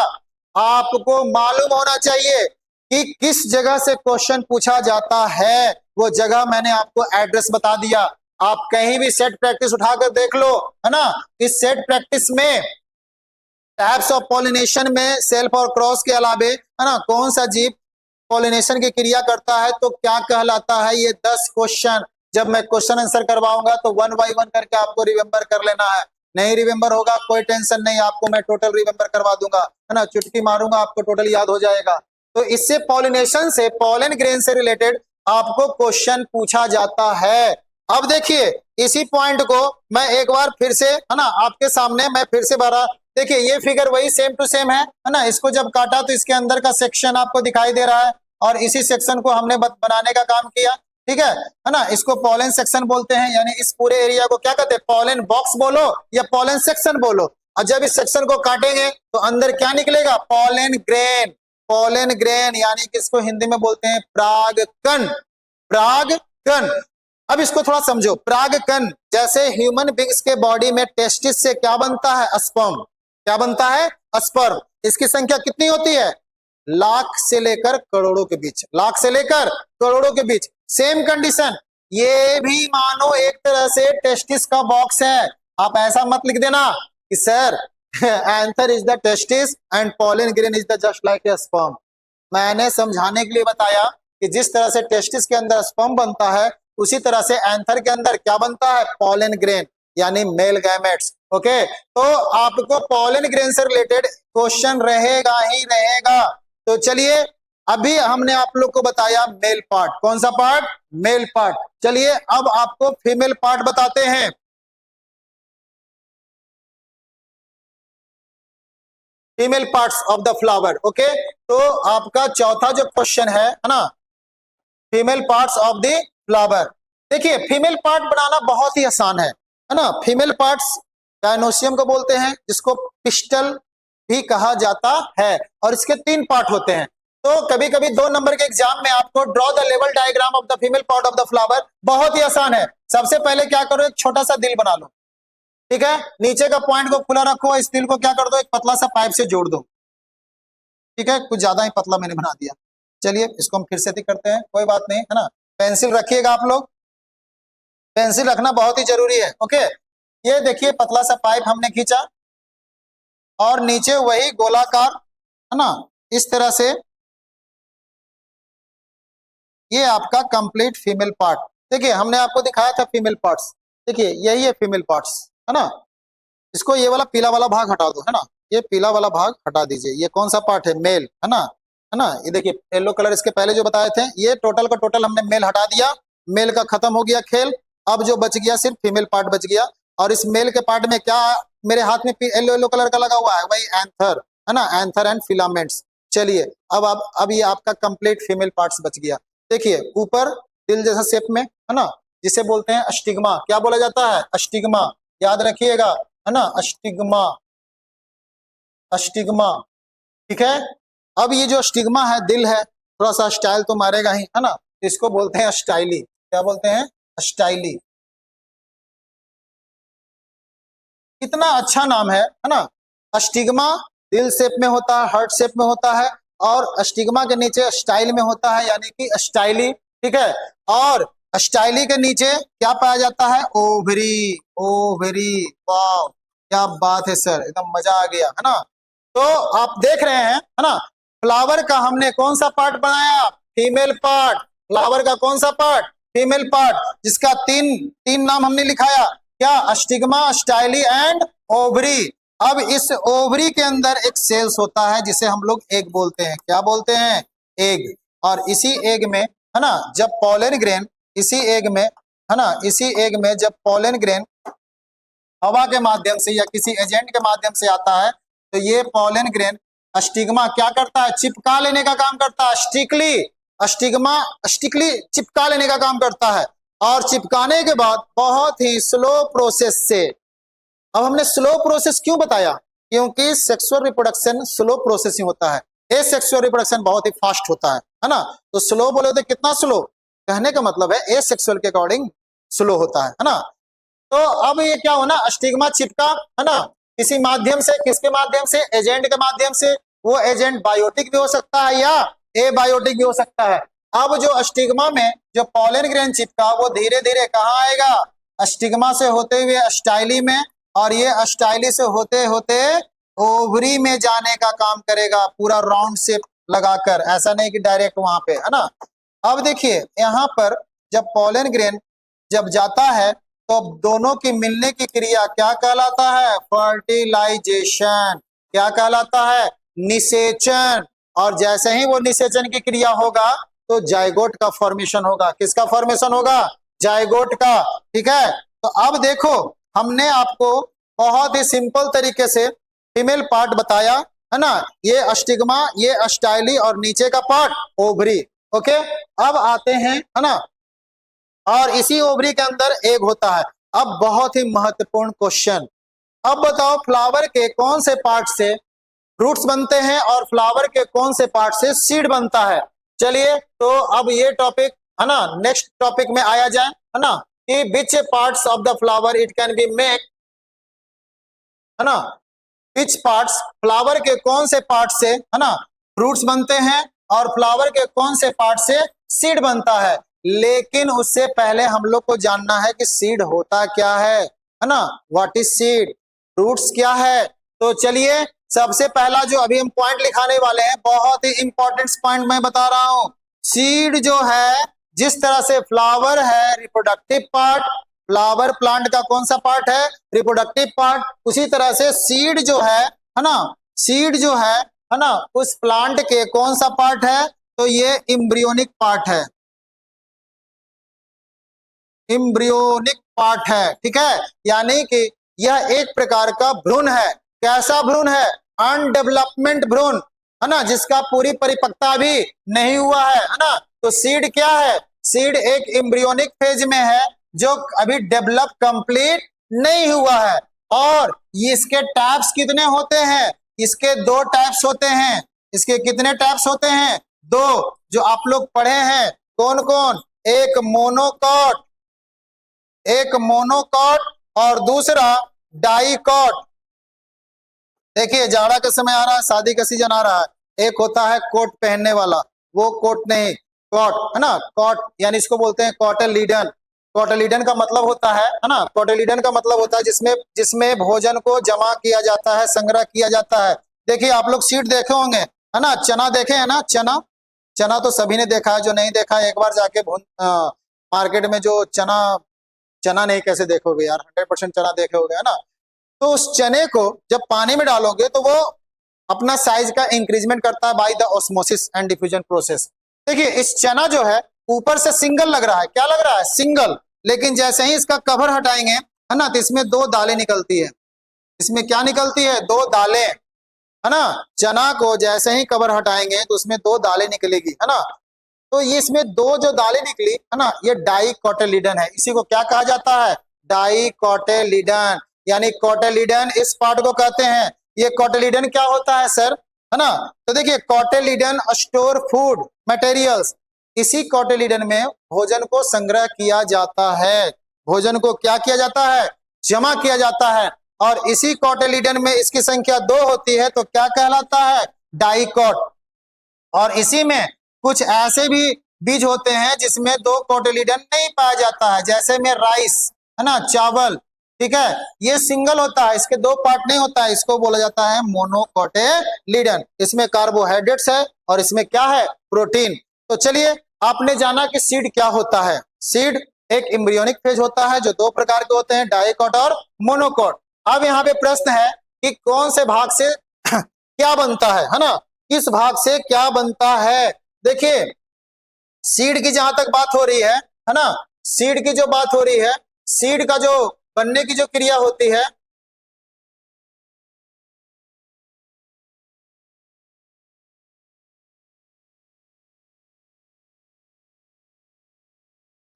आपको मालूम होना चाहिए कि किस जगह से क्वेश्चन पूछा जाता है, वो जगह मैंने आपको एड्रेस बता दिया। आप कहीं भी सेट प्रैक्टिस उठाकर देख लो, है ना। इस सेट प्रैक्टिस में टाइप्स ऑफ पॉलिनेशन में सेल्फ और क्रॉस के अलावे, है ना, कौन सा जीव पॉलिनेशन की क्रिया करता है तो क्या कहलाता है, ये 10 क्वेश्चन जब मैं क्वेश्चन आंसर करवाऊंगा तो 1 बाय 1 करके आपको रिमेंबर कर लेना है। नहीं रिमेंबर होगा कोई टेंशन नहीं, आपको मैं टोटल रिमेंबर करवा दूंगा, है ना, चुटकी मारूंगा आपको टोटल याद हो जाएगा। तो इससे पॉलिनेशन से, पॉलन ग्रेन से रिलेटेड आपको क्वेश्चन पूछा जाता है। अब देखिए इसी पॉइंट को मैं एक बार फिर से, है ना, आपके सामने मैं फिर से भरा। देखिए ये फिगर वही सेम टू सेम है ना। इसको जब काटा तो इसके अंदर का सेक्शन आपको दिखाई दे रहा है, और इसी सेक्शन को हमने बनाने का काम किया, ठीक है ना। इसको पॉलन सेक्शन बोलते हैं, यानी इस पूरे एरिया को क्या कहते हैं, पॉलन बॉक्स बोलो या पॉलन सेक्शन बोलो। और जब इस सेक्शन को काटेंगे तो अंदर क्या निकलेगा, पॉलन ग्रेन। पॉलन ग्रेन यानी कि इसको हिंदी में बोलते हैं परागकण, परागकण। अब इसको थोड़ा समझो, परागकण जैसे ह्यूमन बींग्स के बॉडी में टेस्टिस से क्या बनता है, स्पर्म। क्या बनता है, स्पर्म। इसकी संख्या कितनी होती है, लाख से लेकर करोड़ों के बीच, लाख से लेकर करोड़ों के बीच। सेम कंडीशन, ये भी मानो एक तरह से टेस्टिस का बॉक्स है। आप ऐसा मत लिख देना कि sir anther is the testis and pollen grain is the just like a sperm. मैंने समझाने के लिए बताया कि जिस तरह से टेस्टिस के अंदर स्पर्म बनता है उसी तरह से एंथर के अंदर क्या बनता है, पॉलन ग्रेन यानी मेल गैमेट्स। ओके, तो आपको पॉलन ग्रेन से रिलेटेड क्वेश्चन रहेगा ही रहेगा। तो चलिए अभी हमने आप लोग को बताया मेल पार्ट, कौन सा पार्ट, मेल पार्ट। चलिए अब आपको फीमेल पार्ट बताते हैं। Female parts of the flower. Okay, तो आपका चौथा जो क्वेश्चन है ना, female parts of the flower. देखिए फीमेल पार्ट बनाना बहुत ही आसान है ना। फीमेल पार्ट्स गायनोसियम को बोलते हैं, जिसको पिस्टल भी कहा जाता है, और इसके 3 पार्ट होते हैं। तो कभी कभी 2 नंबर के एग्जाम में आपको draw the level diagram of the female part of the flower, बहुत ही आसान है। सबसे पहले क्या करो, एक छोटा सा दिल बना लो, ठीक है, नीचे का पॉइंट को खुला रखो, इस दिल को क्या कर दो, एक पतला सा पाइप से जोड़ दो, ठीक है, कुछ ज्यादा ही पतला मैंने बना दिया। चलिए इसको हम फिर से करते हैं, कोई बात नहीं, है ना। पेंसिल रखिएगा आप लोग, पेंसिल रखना बहुत ही जरूरी है। ओके, ये देखिए पतला सा पाइप हमने खींचा और नीचे वही गोलाकार, है ना, इस तरह से ये आपका कंप्लीट फीमेल पार्ट। देखिए हमने आपको दिखाया था फीमेल पार्ट्स, देखिए यही है फीमेल पार्ट्स, है ना। इसको ये वाला पीला वाला भाग हटा दो, है ना, ये पीला वाला भाग हटा दीजिए। ये कौन सा पार्ट है, मेल, है ना, है ना। ये देखिए येलो कलर इसके पहले जो बताए थे, ये टोटल का टोटल हमने मेल हटा दिया, मेल का खत्म हो गया खेल। अब जो बच गया सिर्फ फीमेल पार्ट बच गया, और इस मेल के पार्ट में क्या मेरे हाथ में येलो येलो कलर का लगा हुआ है, वही एंथर, है ना, एंथर एंड फिलामेंट्स। चलिए अब ये आपका कंप्लीट फीमेल पार्ट्स बच गया। देखिए ऊपर दिल जैसा शेप में, है ना, जिसे बोलते हैं अस्टिग्मा। क्या बोला जाता है, अस्टिग्मा, याद रखिएगा, है ना, अस्टिग्मा, अस्टिग्मा, ठीक है। अब ये जो अस्टिग्मा है, दिल है, थोड़ा सा स्टाइल तो मारेगा ही, है ना, इसको बोलते हैं स्टाइली। क्या बोलते हैं, स्टाइली। कितना अच्छा नाम है ना। अस्टिग्मा दिल शेप में होता है, हार्ट शेप में होता है, और अस्टिग्मा के नीचे स्टाइल में होता है, यानी कि स्टाइली, ठीक है। और स्टाइली के नीचे क्या पाया जाता है, ओवरी, ओवरी। वाह क्या बात है सर, एकदम मजा आ गया, है ना। तो आप देख रहे हैं, है ना, फ्लावर का हमने कौन सा पार्ट बनाया, फीमेल पार्ट। फ्लावर का कौन सा पार्ट, फीमेल पार्ट, जिसका तीन नाम हमने लिखाया, क्या, अस्टिग्मा, स्टाइली एंड ओवरी। अब इस ओवरी के अंदर एक सेल्स होता है जिसे हम लोग एग बोलते हैं। क्या बोलते हैं, एग। और इसी एग में, है ना, जब पॉलन ग्रेन, इसी एग में, है ना, इसी एग में जब पॉलन ग्रेन हवा के माध्यम से या किसी एजेंट के माध्यम से आता है, तो ये पॉलन ग्रेन अस्टिग्मा क्या करता है, चिपका लेने का काम करता है। स्टिकली, अस्टिग्मा स्टिकली चिपका लेने का काम करता है, और चिपकाने के बाद बहुत ही स्लो प्रोसेस से। अब हमने स्लो प्रोसेस क्यों बताया, क्योंकि सेक्सुअल रिप्रोडक्शन स्लो प्रोसेसिंग होता है, ए सेक्सुअल रिप्रोडक्शन बहुत ही फास्ट होता है ना। तो स्लो बोले तो कितना स्लो, कहने का मतलब है ए सेक्सुअल के अकॉर्डिंग स्लो होता है ना। तो अब ये क्या होना, अस्टिग्मा चिपका, है ना, किसी माध्यम से, किसके माध्यम से, एजेंट के माध्यम से। वो एजेंट बायोटिक भी हो सकता है या एबायोटिक भी हो सकता है। अब जो अस्टिग्मा में जो पॉलन ग्रेन चिपका, वो धीरे धीरे कहाँ आएगा, अस्टिग्मा से होते हुए अस्टाइली में, और ये अस्टाइली से होते होते ओवरी में जाने का काम करेगा, पूरा राउंड शेप लगाकर, ऐसा नहीं कि डायरेक्ट वहां पे, है ना। अब देखिए यहाँ पर जब पॉलन ग्रेन जब जाता है, तो दोनों की मिलने की क्रिया क्या कहलाता है, फर्टिलाइजेशन। क्या कहलाता है, निषेचन। और जैसे ही वो निषेचन की क्रिया होगा, तो जायगोट का फॉर्मेशन होगा। किसका फॉर्मेशन होगा, जायगोट का, ठीक है। तो अब देखो हमने आपको बहुत ही सिंपल तरीके से फीमेल पार्ट बताया, है ना, ये अस्टिग्मा, ये अस्टाइली, और नीचे का पार्ट ओवरी। ओके, अब आते हैं, है ना, और इसी ओवरी के अंदर एग होता है। अब बहुत ही महत्वपूर्ण क्वेश्चन, अब बताओ फ्लावर के कौन से पार्ट से फ्रूट्स बनते हैं और फ्लावर के कौन से पार्ट से सीड बनता है। चलिए तो अब ये टॉपिक, है ना, नेक्स्ट टॉपिक में आया जाए, है ना, कि which parts of the flower it can be make, है ना, विच पार्ट्स, फ्लावर के कौन से पार्ट से, है ना, फ्रूट्स बनते हैं, और फ्लावर के कौन से पार्ट से सीड बनता है। लेकिन उससे पहले हम लोग को जानना है कि सीड होता क्या है ना, व्हाट इज सीड, फ्रूट्स क्या है। तो चलिए सबसे पहला जो अभी हम पॉइंट लिखाने वाले हैं, बहुत ही इंपॉर्टेंट पॉइंट मैं बता रहा हूं। सीड जो है, जिस तरह से फ्लावर है रिप्रोडक्टिव पार्ट, फ्लावर प्लांट का कौन सा पार्ट है, रिप्रोडक्टिव पार्ट, उसी तरह से सीड जो है ना, सीड जो है ना, उस प्लांट के कौन सा पार्ट है, तो ये एम्ब्रियोनिक पार्ट है, एम्ब्रियोनिक पार्ट है, ठीक है। यानी कि यह एक प्रकार का भ्रूण है। कैसा भ्रूण है, अनडेवलपमेंट भ्रूण, है ना, जिसका पूरी परिपक्वता भी नहीं हुआ है ना। तो सीड क्या है, सीड एक एम्ब्रियोनिक फेज में है, जो अभी डेवलप कंप्लीट नहीं हुआ है। और ये इसके टाइप्स कितने होते हैं, इसके 2 टाइप्स होते हैं। इसके कितने टाइप्स होते हैं, दो जो आप लोग पढ़े हैं, कौन कौन, एक मोनोकॉट, एक मोनोकॉट और दूसरा डाइकॉट। देखिए जाड़ा का समय आ रहा है, शादी का सीजन आ रहा है, एक होता है कोट पहनने वाला, वो कोट नहीं, कॉट है ना, कॉट यानी इसको बोलते हैं कॉटलीडन। कॉटलीडन का मतलब होता है ना, कॉटलीडन का मतलब होता है जिसमें जिसमें भोजन को जमा किया जाता है, संग्रह किया जाता है। देखिए आप लोग सीट देखे होंगे है ना, चना देखे है ना, चना, चना तो सभी ने देखा है, जो नहीं देखा है एक बार जाके मार्केट में जो चना, चना नहीं कैसे देखोगे यार, 100% चना देखे होगे है ना। तो उस चने को जब पानी में डालोगे तो वो अपना साइज का इंक्रीजमेंट करता है by the osmosis and diffusion process. देखिए इस चना जो है ऊपर से सिंगल लग रहा है, क्या लग रहा है, सिंगल, लेकिन जैसे ही इसका कवर हटाएंगे है ना, तो इसमें दो दालें निकलती है, इसमें क्या निकलती है, दो दालें है ना। चना को जैसे ही कवर हटाएंगे तो उसमें दो दालें निकलेगी है ना, तो ये इसमें दो जो दालें निकली है ना, ये डाइकोटिलीडन है। इसी को क्या कहा जाता है, डाइकोटिलीडन, यानी कोटिलीडन इस पार्ट को कहते हैं। ये कोटिलीडन क्या होता है सर, है ना, तो देखिए कोटिलीडन स्टोर फूड मटेरियल्स, इसी कोटिलीडन में भोजन को संग्रह किया जाता है, भोजन को क्या किया जाता है, जमा किया जाता है। और इसी कोटिलीडन में इसकी संख्या दो होती है तो क्या कहलाता है, डाइकोट। और इसी में कुछ ऐसे भी बीज होते हैं जिसमें दो कोटिलीडन नहीं पाया जाता है, जैसे में राइस है ना, चावल, ठीक है, ये सिंगल होता है, इसके दो पार्ट नहीं होता है, इसको बोला जाता है मोनोकोटिलीडन। इसमें कार्बोहाइड्रेट्स है और इसमें क्या है, प्रोटीन। तो चलिए आपने जाना कि सीड क्या होता है। सीड एक एम्ब्रियोनिक फेज होता है जो दो प्रकार के होते हैं, डाइकोट और मोनोकोट। अब यहाँ पे प्रश्न है कि कौन से भाग से क्या बनता है ना, किस भाग से क्या बनता है। देखिए सीड की जहां तक बात हो रही है ना, सीड की जो बात हो रही है, सीड का जो बनने की जो क्रिया होती है,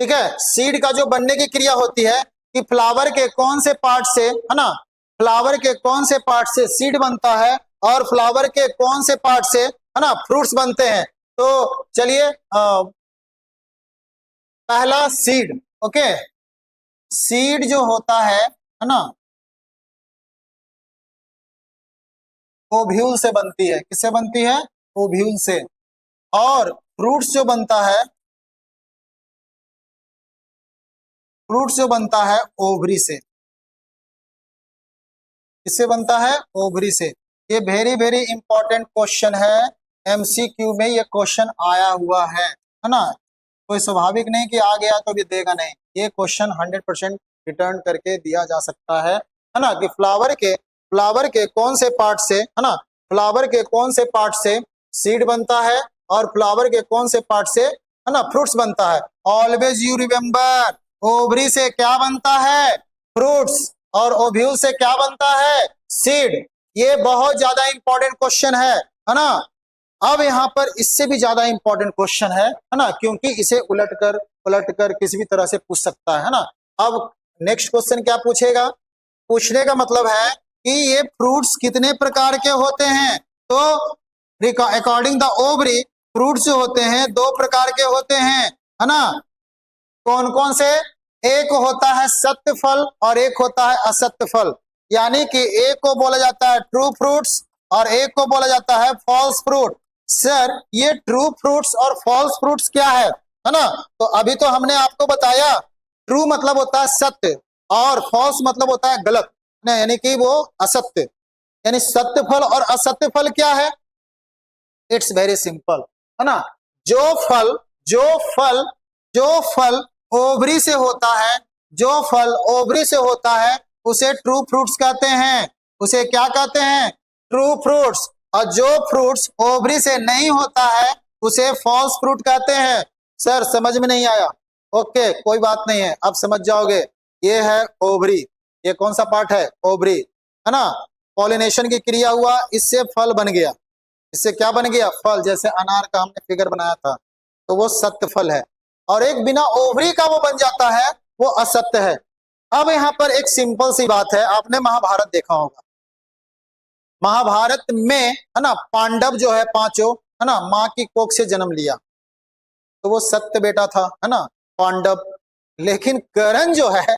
ठीक है, सीड का जो बनने की क्रिया होती है कि फ्लावर के कौन से पार्ट से है ना, फ्लावर के कौन से पार्ट से सीड बनता है और फ्लावर के कौन से पार्ट से है ना फ्रूट्स बनते हैं। तो चलिए पहला सीड, ओके, सीड जो होता है ना, ओव्यूल से बनती है, किससे बनती है, ओव्यूल से। और फ्रूट्स जो बनता है, फ्रूट्स जो बनता है ओवरी से, किससे बनता है, ओवरी से। ये वेरी वेरी इंपॉर्टेंट क्वेश्चन है, एमसीक्यू में ये क्वेश्चन आया हुआ है ना, कोई स्वाभाविक नहीं कि आ गया तो भी देगा नहीं, ये क्वेश्चन 100% रिटर्न करके दिया जा सकता है ना, कि फ्लावर के कौन से पार्ट से है ना, फ्लावर के कौन से पार्ट से सीड बनता है और फ्लावर के कौन से पार्ट से है ना फ्रूट्स बनता है। ऑलवेज यू रिमेम्बर, ओवरी से क्या बनता है, फ्रूट्स, और ओव्यूल से क्या बनता है, सीड। ये बहुत ज्यादा इंपॉर्टेंट क्वेश्चन है ना। अब यहाँ पर इससे भी ज्यादा इंपॉर्टेंट क्वेश्चन है ना, क्योंकि इसे उलट कर किसी भी तरह से पूछ सकता है ना। अब नेक्स्ट क्वेश्चन क्या पूछेगा, पूछने का मतलब है कि ये फ्रूट्स कितने प्रकार के होते हैं। तो अकॉर्डिंग द ओवरी फ्रूट्स जो होते हैं दो प्रकार के होते हैं है ना, कौन कौन से, एक होता है सत्य फल और एक होता है असत्य फल, यानी कि एक को बोला जाता है ट्रू फ्रूट्स और एक को बोला जाता है फॉल्स फ्रूट। सर ये ट्रू फ्रूट्स और फॉल्स फ्रूट्स क्या है ना, तो अभी तो हमने आपको बताया ट्रू मतलब होता है सत्य और फॉल्स मतलब होता है गलत, यानी कि वो असत्य। यानी सत्य फल और असत्य फल क्या है, इट्स वेरी सिंपल है ना, जो फल जो फल ओवरी से होता है, जो फल ओवरी से होता है उसे ट्रू फ्रूट्स कहते हैं, उसे क्या कहते हैं, ट्रू फ्रूट्स। और जो फ्रूट्स ओवरी से नहीं होता है उसे फॉल्स फ्रूट कहते हैं। सर समझ में नहीं आया, ओके कोई बात नहीं है, अब समझ जाओगे। ये है ओवरी, ये कौन सा पार्ट है, ओवरी है ना, पॉलिनेशन की क्रिया हुआ, इससे फल बन गया, इससे क्या बन गया, फल। जैसे अनार का हमने फिगर बनाया था तो वो सत्य फल है, और एक बिना ओवरी का वो बन जाता है, वो असत्य है। अब यहाँ पर एक सिंपल सी बात है, आपने महाभारत देखा होगा, महाभारत में है ना पांडव जो है पांचों, है ना, माँ की कोख से जन्म लिया, तो वो सत्य बेटा था, है ना, पांडव। लेकिन कर्ण जो है,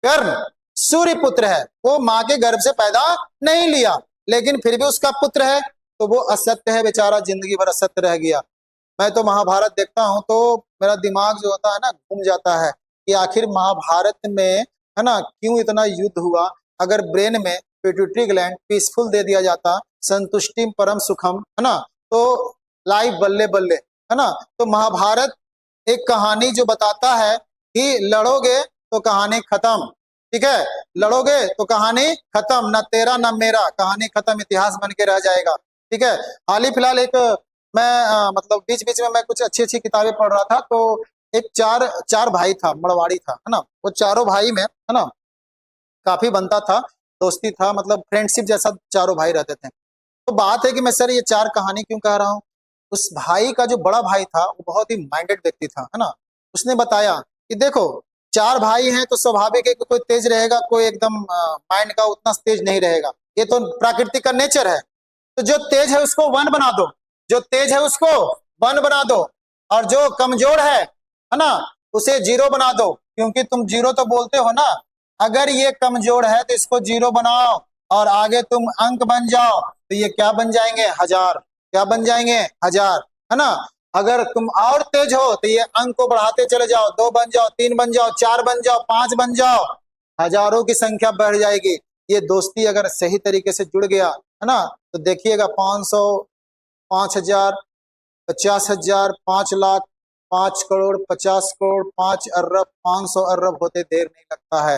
कर्ण सूर्य पुत्र है, वो माँ के गर्भ से पैदा नहीं लिया, लेकिन फिर भी उसका पुत्र है, तो वो असत्य है बेचारा, जिंदगी भर असत्य रह गया। मैं तो महाभारत देखता हूं तो मेरा दिमाग जो होता है ना घूम जाता है कि आखिर महाभारत में, है ना, क्यों इतना युद्ध हुआ। अगर ब्रेन में पिट्यूटरी ग्लैंड पीसफुल दे दिया जाता, संतुष्टि परम सुखम, है ना, तो लाइफ बल्ले बल्ले, है ना। तो महाभारत एक कहानी जो बताता है कि लड़ोगे तो कहानी खत्म, ठीक है, लड़ोगे तो कहानी खत्म, न तेरा न मेरा, कहानी खत्म, इतिहास बन के रह जाएगा, ठीक है। हाल ही फिलहाल एक मैं मतलब बीच बीच में मैं कुछ अच्छी अच्छी किताबें पढ़ रहा था, तो एक चार भाई था, मड़वाड़ी था, है ना, वो चारों भाई में, है ना, काफी बनता था, दोस्ती था, मतलब फ्रेंडशिप जैसा चारों भाई रहते थे। तो बात है कि मैं सर ये चार कहानी क्यों कह रहा हूँ, उस भाई का जो बड़ा भाई था वो बहुत ही माइंडेड व्यक्ति था, है ना। उसने बताया कि देखो चार भाई हैं तो स्वाभाविक है कि कोई तेज रहेगा, कोई एकदम माइंड का उतना तेज नहीं रहेगा, ये तो प्रकृति का नेचर है। तो जो तेज है उसको वन बना दो, जो तेज है उसको वन बना दो, और जो कमजोर है ना, उसे जीरो बना दो, क्योंकि तुम जीरो तो बोलते हो ना, अगर ये कमजोर है तो इसको जीरो बनाओ और आगे तुम अंक बन जाओ, तो ये क्या बन जाएंगे, हजार, क्या बन जाएंगे, हजार, है ना। अगर तुम और तेज हो तो ये अंक को बढ़ाते चले जाओ, दो बन जाओ, तीन बन जाओ, चार बन जाओ, पांच बन जाओ, हजारों की संख्या बढ़ जाएगी। ये दोस्ती अगर सही तरीके से जुड़ गया, है ना, तो देखिएगा 500, 5000, 50,000, 5 लाख, 5 करोड़, 50 करोड़, 5 अरब, 500 अरब होते देर नहीं लगता है।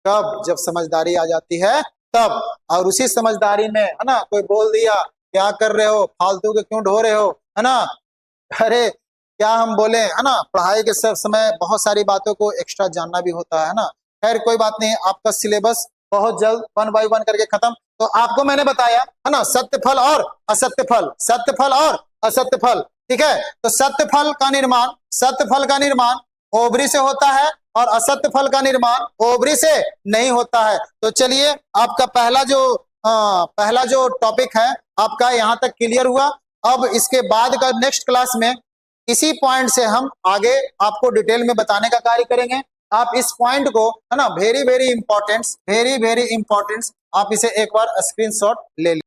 कब, जब समझदारी आ जाती है तब। और उसी समझदारी में, है ना, कोई बोल दिया क्या कर रहे हो, फालतू के क्यों ढो रहे हो, है ना, अरे क्या हम बोले, है ना, पढ़ाई के समय बहुत सारी बातों को एक्स्ट्रा जानना भी होता है ना। खैर कोई बात नहीं, आपका सिलेबस बहुत जल्द 1 बाय 1 करके खत्म। तो आपको मैंने बताया, है ना, सत्य फल और असत्य फल, सत्य फल और असत्य फल, ठीक है। तो सत्य फल का निर्माण, सत्य फल का निर्माण ओवरी से होता है, और असत्य फल का निर्माण ओवरी से नहीं होता है। तो चलिए आपका पहला जो टॉपिक है आपका यहाँ तक क्लियर हुआ। अब इसके बाद का नेक्स्ट क्लास में इसी पॉइंट से हम आगे आपको डिटेल में बताने का कार्य करेंगे। आप इस पॉइंट को, है ना, very very important, very very important, आप इसे एक बार स्क्रीनशॉट ले लीजिए।